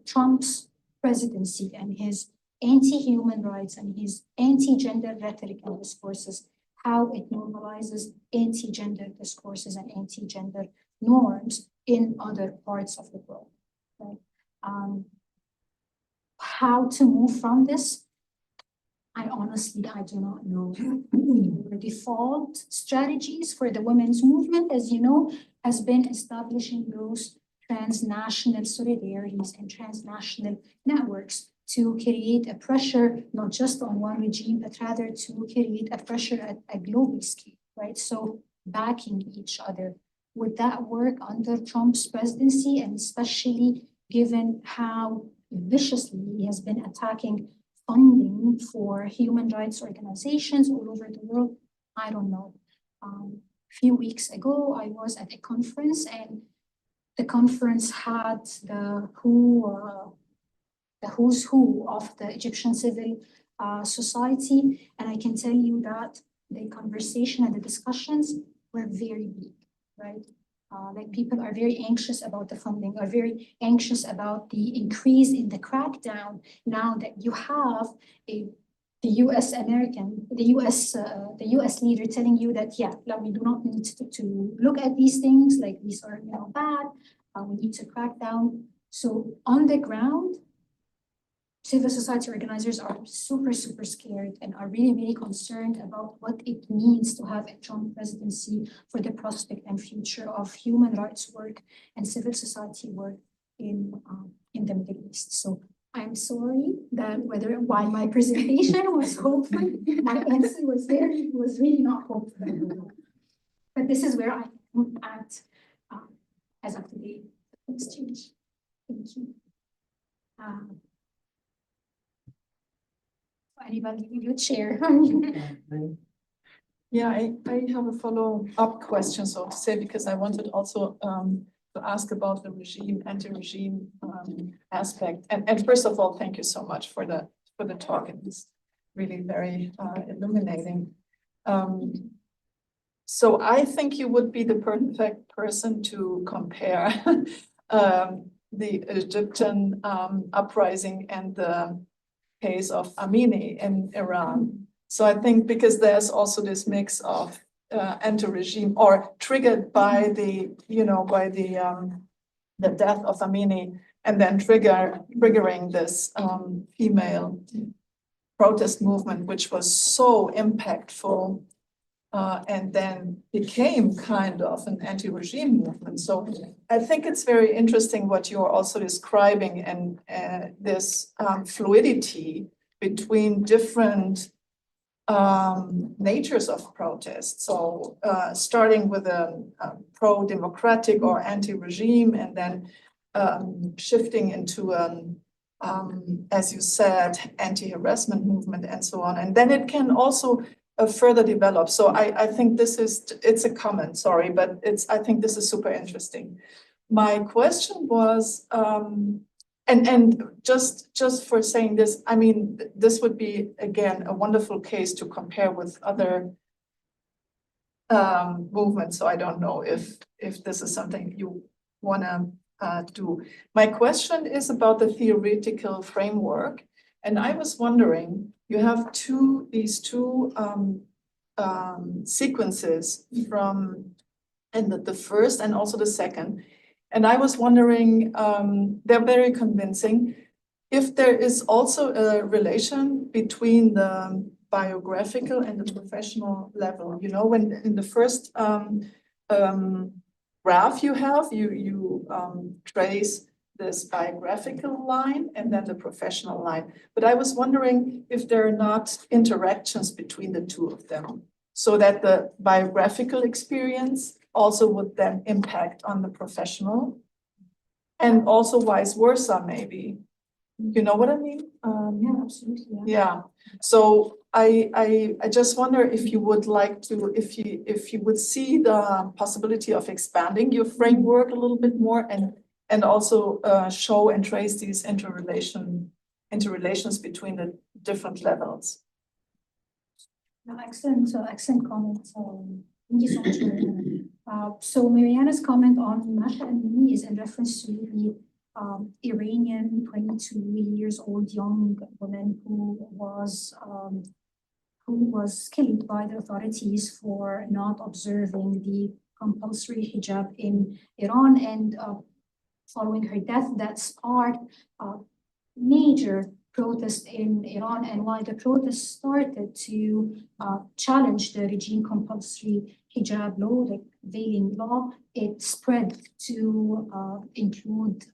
Trump's presidency and his anti-human rights and his anti-gender rhetoric and discourses, how it normalizes anti-gender discourses and anti-gender norms in other parts of the world, right? How to move from this? I do not know. The default strategies for the women's movement, as you know, has been establishing those transnational solidarities and transnational networks to create a pressure, not just on one regime, but rather to create a pressure at a global scale, right? So backing each other. Would that work under Trump's presidency, and especially given how viciously he has been attacking funding for human rights organizations all over the world? I don't know. A few weeks ago, I was at a conference, and the conference had the who's who of the Egyptian civil society. And I can tell you that the conversation and the discussions were very big, right? Like, people are very anxious about the funding, are very anxious about the increase in the crackdown now that you have the the US leader telling you that, yeah, like, we do not need to look at these things, like these are, bad, we need to crack down. So on the ground, civil society organizers are super, super scared and are really, really concerned about what it means to have a Trump presidency for the prospect and future of human rights work and civil society work in the Middle East. So I'm sorry that while my presentation was hopeful, my answer was really not hopeful. But this is where I am at as of today. Exchange. Thank you. Anybody you would share? Yeah, I have a follow-up question, so to say, because I wanted also to ask about the regime, anti-regime aspect. And first of all, thank you so much for the talk. It was really very illuminating. So I think you would be the perfect person to compare the Egyptian uprising and the case of Amini in Iran. So I think because there's also this mix of anti-regime or triggered by the death of Amini, and then triggering this female protest movement, which was so impactful, and then became kind of an anti-regime movement. So I think it's very interesting what you're also describing, and this fluidity between different natures of protest. So starting with a pro-democratic or anti-regime, and then shifting into as you said, anti-harassment movement and so on. And then it can also further develop. So I think it's a comment, sorry, but I think this is super interesting. My question was, and just for saying this, I mean, this would be, again, a wonderful case to compare with other movements. So I don't know if this is something you want to do. My question is about the theoretical framework. And I was wondering, you have these two sequences from, and the first and also the second. And I was wondering, they're very convincing, if there is also a relation between the biographical and the professional level. You know, when in the first graph you have, you trace this biographical line and then the professional line. But I was wondering if there are not interactions between the two of them, so that the biographical experience also would then impact on the professional, and also vice versa, maybe. You know what I mean? Yeah, absolutely. Yeah. So I just wonder if you would like to, if you would see the possibility of expanding your framework a little bit more, and also show and trace these interrelations between the different levels. No, excellent comment. Thank you so much. So Mariana's comment on Masha Amini is in reference to the Iranian 22 years old young woman who was killed by the authorities for not observing the compulsory hijab in Iran, and following her death, that sparked major protest in Iran. And while the protests started to challenge the regime compulsory hijab law, like veiling law, it spread to include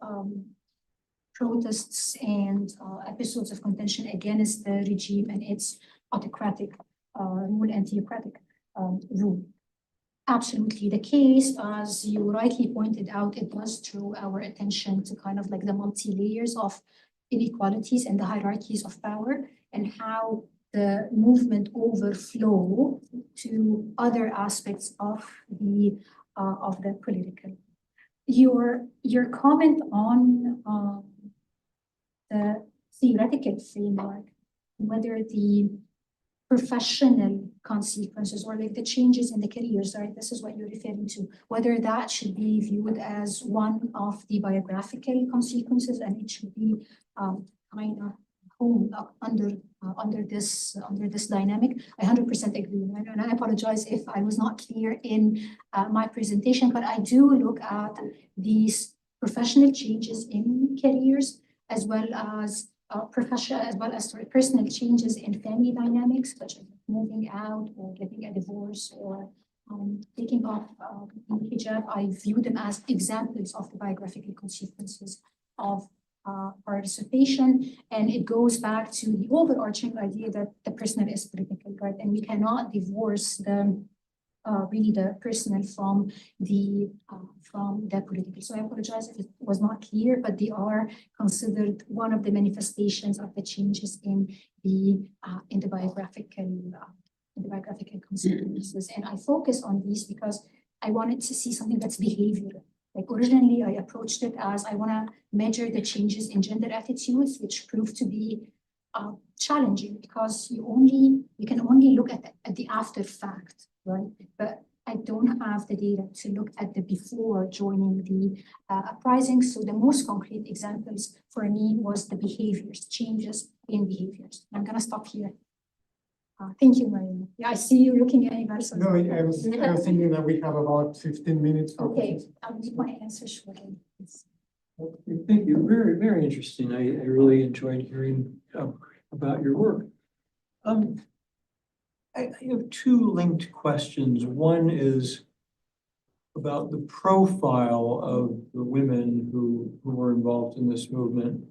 protests and episodes of contention against the regime and its autocratic rule and theocratic rule. Absolutely the case, as you rightly pointed out, it does draw our attention to kind of like the multi-layers of inequalities and the hierarchies of power, and how the movement overflow to other aspects of the political. Your comment on the theoretical framework, whether the professional consequences or like the changes in the careers, right? This is what you're referring to, whether that should be viewed as one of the biographical consequences, and it should be kind of home under this dynamic. I 100% agree, and I apologize if I was not clear in my presentation, but I do look at these professional changes in careers as well as personal changes in family dynamics, such as moving out or getting a divorce or taking off hijab. I view them as examples of the biographical consequences of participation, and it goes back to the overarching idea that the personal is political, right? And we cannot divorce really the personal from the political. So I apologize if it was not clear, but they are considered one of the manifestations of the changes in the biographical consequences. And I focus on these because I wanted to see something that's behavioral. Like originally, I approached it as I want to measure the changes in gender attitudes, which proved to be challenging because you can only look at the after fact, right? But I don't have the data to look at the before joining the uprising. So the most concrete examples for me was the behaviors, changes in behaviors. I'm gonna stop here. Thank you, Maria. Yeah, I see you looking at me. No, I was thinking that we have about 15 minutes. For Okay, questions. I'll make my answer shortly. Thank you. Very, very interesting. I really enjoyed hearing about your work. I have two linked questions. One is about the profile of the women who were involved in this movement.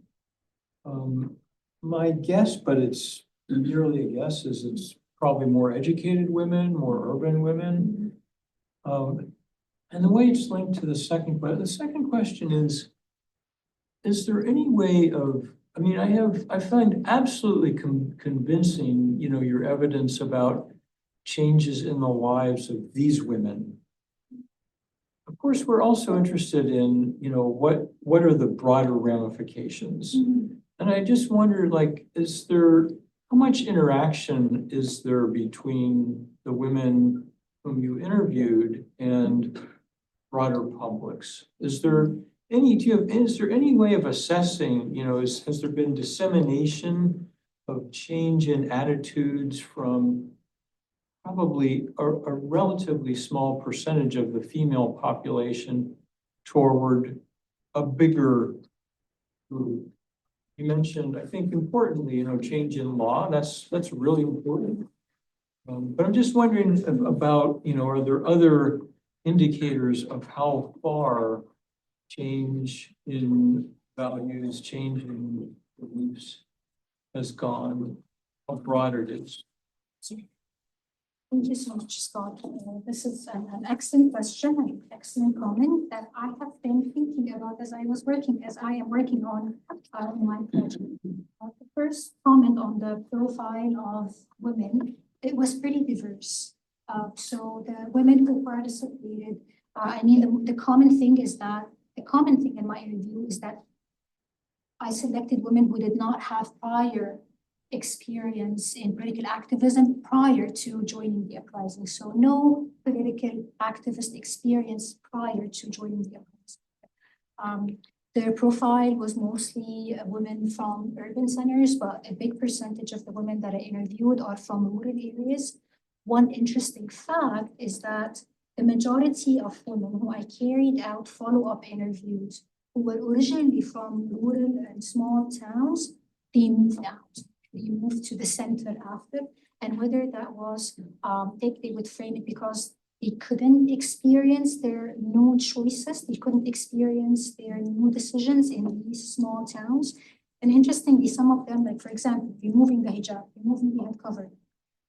My guess, but it's merely a guess, is it's probably more educated women, more urban women. And the way it's linked to the second question is there any way of, I mean, I find absolutely convincing, you know, your evidence about changes in the lives of these women. Of course, we're also interested in, you know, what are the broader ramifications? And I just wonder, like, how much interaction is there between the women whom you interviewed and broader publics? Is there any way of assessing, you know, has there been dissemination of change in attitudes from probably a relatively small percentage of the female population toward a bigger group? You mentioned, I think importantly, you know, change in law, that's really important. But I'm just wondering about, you know, are there other indicators of how far change in values, change in beliefs has gone, how broad it is? Thank you so much, Scott. This is an excellent question, an excellent comment that I have been thinking about as I am working on my project. The first comment on the profile of women, it was pretty diverse. So the women who participated, the common thing in my review is that I selected women who did not have prior experience in political activism prior to joining the uprising. So no political activist experience prior to joining the uprising. Their profile was mostly women from urban centers, but a big percentage of the women that I interviewed are from rural areas. One interesting fact is that the majority of women who I carried out follow-up interviews who were originally from rural and small towns, they moved out. They moved to the center after, and whether that was, they would frame it because they couldn't experience their new choices, they couldn't experience their new decisions in these small towns. And interestingly, some of them, like for example, removing the hijab, removing the head cover,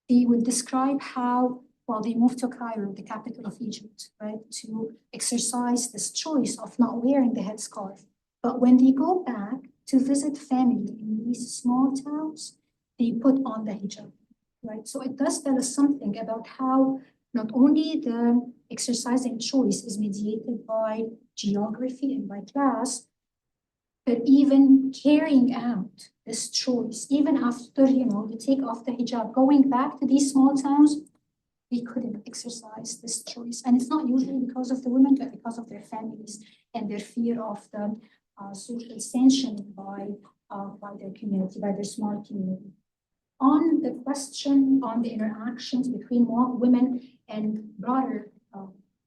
they would describe how, while they moved to Cairo, the capital of Egypt, right, to exercise this choice of not wearing the headscarf. But when they go back to visit family in these small towns, they put on the hijab, right? So it does tell us something about how not only the exercising choice is mediated by geography and by class, but even carrying out this choice, even after, you know, the take off the hijab, going back to these small towns, they couldn't exercise this choice. And it's not usually because of the women, but because of their families and their fear of the social sanctioning by by their community, by their small community. On the question on the interactions between more women and broader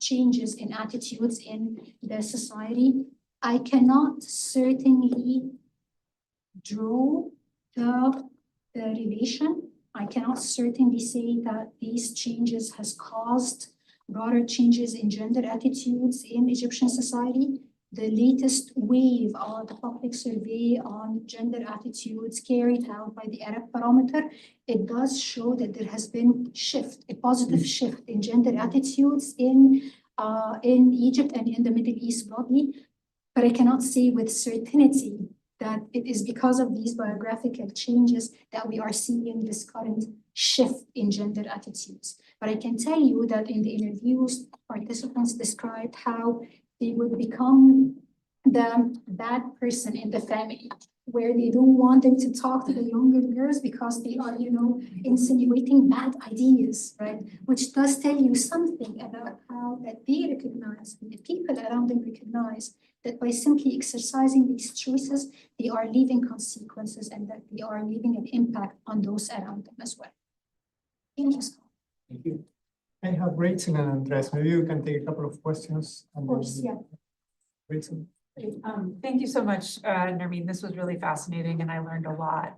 changes in attitudes in the society, I cannot certainly draw the relation. I cannot certainly say that these changes has caused broader changes in gender attitudes in Egyptian society. The latest wave of the public survey on gender attitudes carried out by the Arab Barometer, it does show that there has been a positive shift in gender attitudes in Egypt and in the Middle East broadly. But I cannot say with certainty that it is because of these biographical changes that we are seeing this current shift in gender attitudes. But I can tell you that in the interviews, participants described how they would become the bad person in the family, where they don't want them to talk to the younger girls because they are, insinuating bad ideas, right? Which does tell you something about how that they recognize, and the people around them recognize, that by simply exercising these choices, they are leaving consequences and that they are leaving an impact on those around them as well. Thank you, Scott. Thank you. I have Rachel and Andres. Maybe we can take a couple of questions. Of course, yeah. Rachel. Thank you so much, Nermin. This was really fascinating and I learned a lot.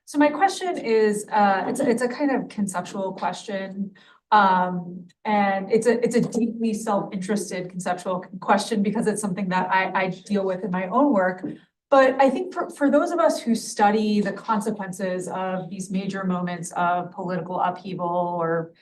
So my question is, it's a kind of conceptual question. And it's a deeply self-interested conceptual question because it's something that I deal with in my own work. But I think for those of us who study the consequences of these major moments of political upheaval or,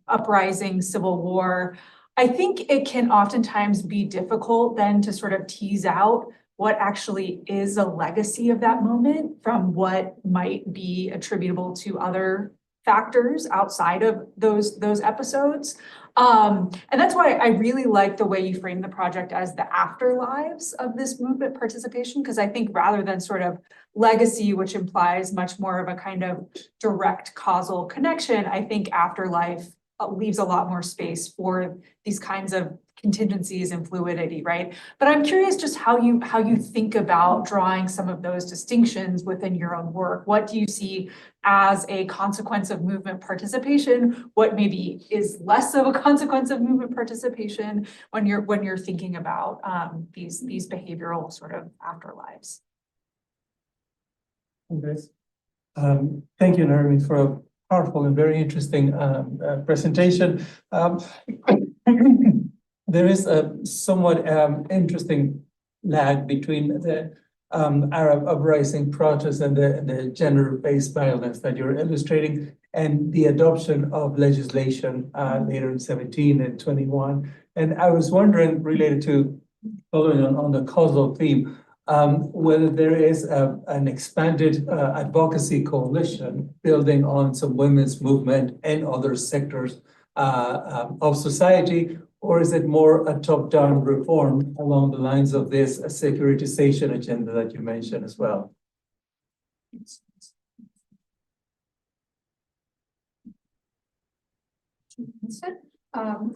uprising, civil war, I think it can oftentimes be difficult then to sort of tease out what actually is a legacy of that moment from what might be attributable to other factors outside of those episodes. And that's why I really like the way you frame the project as the afterlives of this movement participation, because I think rather than sort of legacy, which implies much more of a kind of direct causal connection, I think afterlife leaves a lot more space for these kinds of contingencies and fluidity, right? But I'm curious just how you think about drawing some of those distinctions within your own work. What do you see as a consequence of movement participation? What maybe is less of a consequence of movement participation when you're thinking about these behavioral sort of afterlives? Andres. Thank you, Nermin, for a powerful and very interesting presentation. There is a somewhat interesting lag between the Arab uprising protests and the gender-based violence that you're illustrating and the adoption of legislation later in 17 and 21. And I was wondering, related to following on the causal theme, whether there is an expanded advocacy coalition building on some women's movement and other sectors of society, or is it more a top-down reform along the lines of this securitization agenda that you mentioned as well?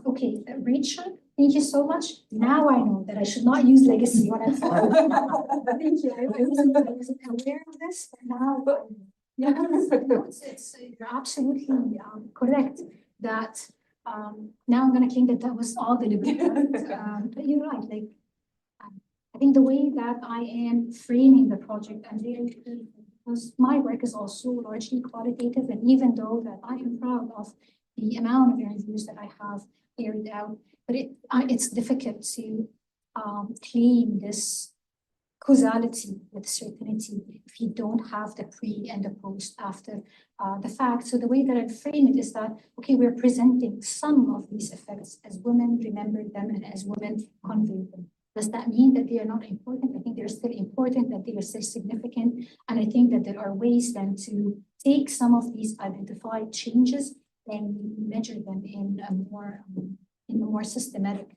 Okay, Rachel, thank you so much. Now I know that I should not use legacy when I'm talking. Thank you. I wasn't aware of this, but now, yeah, you're absolutely correct that now I'm going to claim that was all deliberate. But you're right. Like, I think the way that I am framing the project, and because my work is also largely qualitative, and even though that I am proud of the amount of interviews that I have carried out, but it's difficult to claim this causality with certainty if you don't have the pre and the post after the fact. So the way that I frame it is that, okay, we're presenting some of these effects as women remember them and as women convey them. Does that mean that they are not important? I think they're still important, that they are still significant. And I think that there are ways then to take some of these identified changes and measure them in a more systematic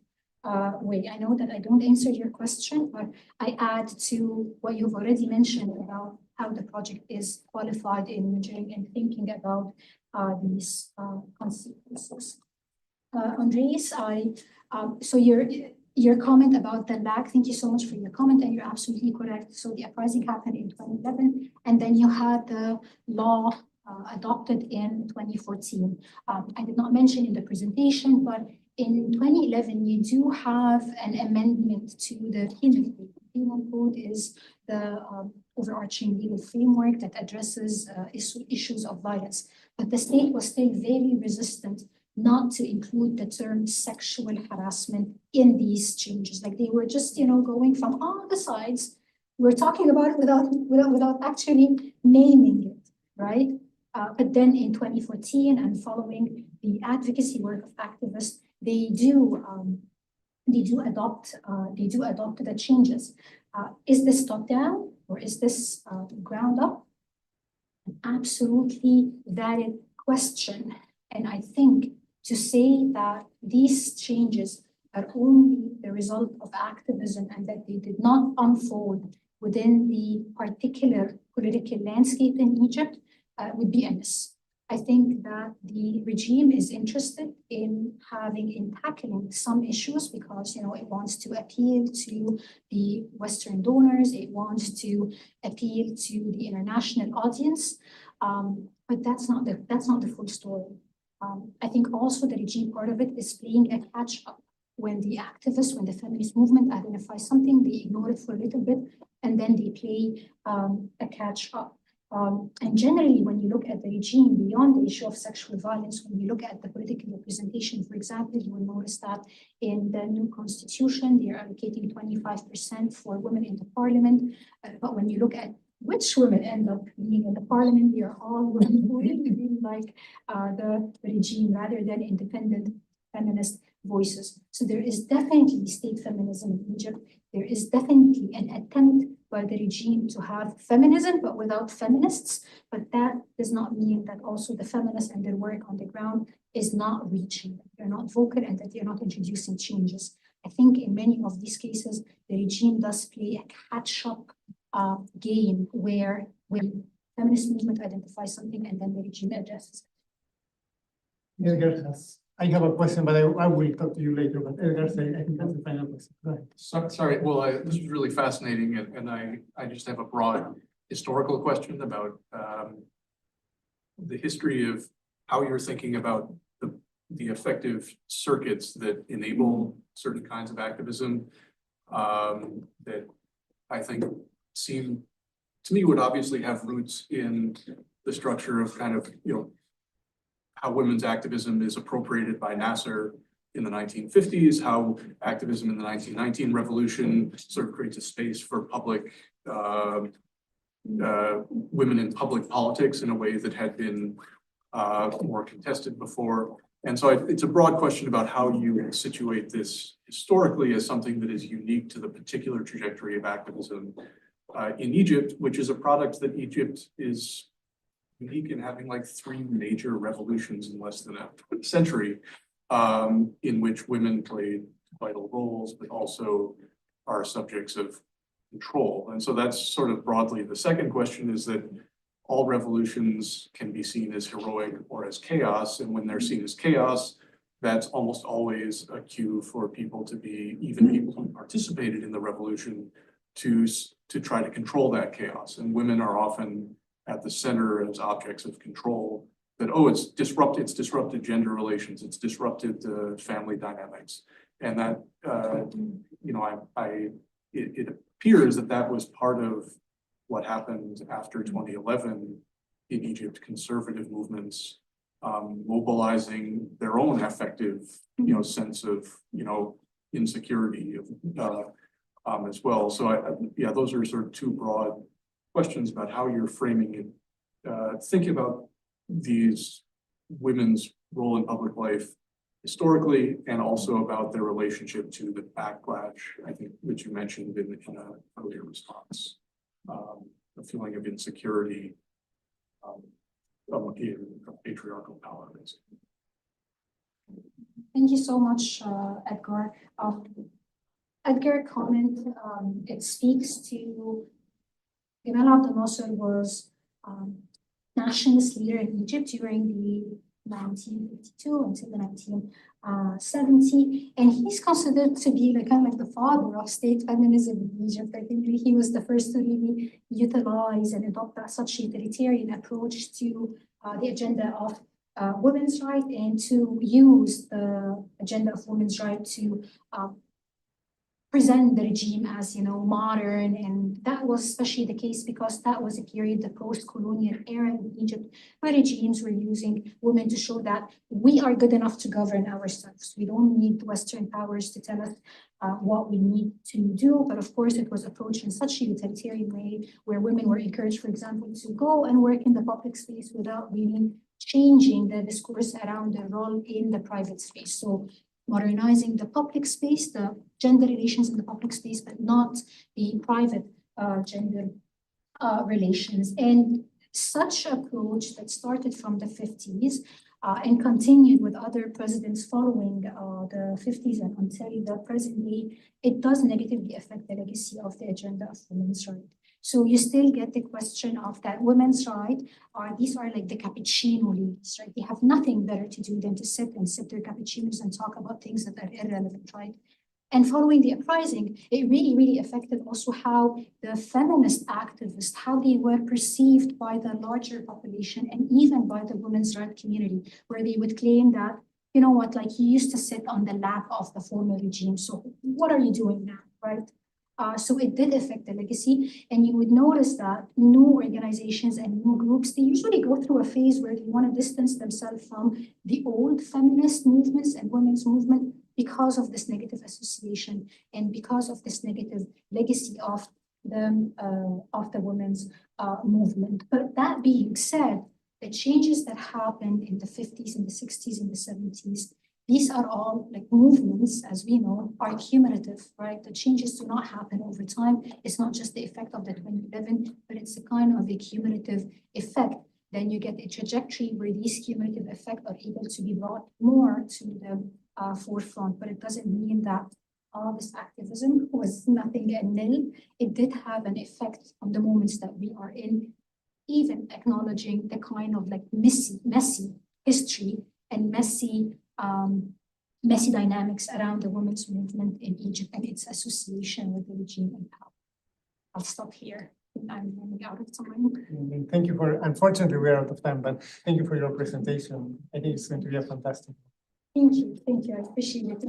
way. I know that I don't answer your question, but I add to what you've already mentioned about how the project is qualified in measuring and thinking about these consequences. Andres, so your comment about the lag, thank you so much for your comment, and you're absolutely correct. So the uprising happened in 2011, and then you had the law adopted in 2014. I did not mention in the presentation, but in 2011, you do have an amendment to the penal code. The penal code is the overarching legal framework that addresses issues of violence. But the state was still very resistant not to include the term sexual harassment in these changes. Like they were just, going from all the sides. We're talking about it without actually naming it, right? But then in 2014 and following the advocacy work of activists, they do adopt the changes. Is this top down or is this ground up? An absolutely valid question. And I think to say that these changes are only the result of activism and that they did not unfold within the particular political landscape in Egypt would be amiss. I think that the regime is interested in tackling some issues because, it wants to appeal to the Western donors, it wants to appeal to the international audience, but that's not the full story. I think also the regime part of it is playing a catch up. When the activists, when the feminist movement identify something, they ignore it for a little bit, and then they play a catch up. And generally, when you look at the regime beyond the issue of sexual violence, when you look at the political representation, for example, you will notice that in the new constitution, they are allocating 25% for women in the parliament. But when you look at which women end up being in the parliament, they are all women who really feel like the regime rather than independent feminist voices. So there is definitely state feminism in Egypt. There is definitely an attempt by the regime to have feminism, but without feminists. But that does not mean that also the feminists and their work on the ground is not reaching. They're not vocal and that they're not introducing changes. I think in many of these cases, the regime does play a catch-up game where when feminist movement identifies something and then the regime addresses it. Edgar I have a question, but I will talk to you later. But Edgar, I think that's the final question. Go ahead. Sorry, well, this was really fascinating, and I just have a broad historical question about the history of how you're thinking about the effective circuits that enable certain kinds of activism that I think seem to me would obviously have roots in the structure of kind of, how women's activism is appropriated by Nasser in the 1950s, how activism in the 1919 revolution sort of creates a space for public, women in public politics in a way that had been more contested before. And so it's a broad question about how you situate this historically as something that is unique to the particular trajectory of activism in Egypt, which is a product that Egypt is unique in having like 3 major revolutions in less than a century, in which women played vital roles, but also are subjects of control. And so that's sort of broadly the second question, is that all revolutions can be seen as heroic or as chaos. And when they're seen as chaos, that's almost always a cue for people to be, even people who participated in the revolution, to try to control that chaos. And women are often at the center as objects of control, that, it's disrupted gender relations, it's disrupted the family dynamics. And that, it appears that was part of what happened after 2011 in Egypt, conservative movements mobilizing their own affective, sense of, insecurity as well. So those are sort of 2 broad questions about how you're framing it, thinking about these women's role in public life historically, and also about their relationship to the backlash, I think, which you mentioned in an earlier response, a feeling of insecurity in patriarchal power, basically. Thank you so much, Edgar. Edgar comment, it speaks to Gamal Abdel Nasser was nationalist leader in Egypt during the 1952 until the 1970, and he's considered to be like kind of like the father of state feminism in Egypt. I think he was the first to really utilize and adopt such utilitarian approach to the agenda of women's rights, and to use the agenda of women's rights to present the regime as, modern. And that was especially the case because that was a period, the post-colonial era in Egypt, where regimes were using women to show that we are good enough to govern ourselves. We don't need Western powers to tell us what we need to do. But of course, it was approached in such a utilitarian way where women were encouraged, for example, to go and work in the public space without really changing the discourse around their role in the private space. So modernizing the public space, the gender relations in the public space, but not the private gender relations. And such approach that started from the 50s and continued with other presidents following the 50s and until the present day, it does negatively affect the legacy of the agenda of women's rights. So you still get the question of that women's right, these are like the cappuccino ladies, right? They have nothing better to do than to sit and sip their cappuccinos and talk about things that are irrelevant, right? And following the uprising, it really, really affected also how the feminist activists, how they were perceived by the larger population and even by the women's rights community, where they would claim that, you know what, like you used to sit on the lap of the former regime, so what are you doing now, right? So it did affect the legacy, and you would notice that new organizations and new groups, they usually go through a phase where they want to distance themselves from the old feminist movements and women's movement because of this negative association and because of this negative legacy of the women's movement. But that being said, the changes that happened in the 50s and the 60s and the 70s, these are all like movements, as we know, are cumulative, right? The changes do not happen over time. It's not just the effect of the 2011, but it's a kind of a cumulative effect. Then you get a trajectory where these cumulative effects are able to be brought more to the forefront, but it doesn't mean that all this activism was nothing and nil. It did have an effect on the moments that we are in, even acknowledging the kind of like messy history and messy dynamics around the women's movement in Egypt and its association with the regime and power. I'll stop here. I'm running out of time. Thank you unfortunately, we're out of time, but thank you for your presentation. I think it's going to be a fantastic. Thank you. I appreciate it.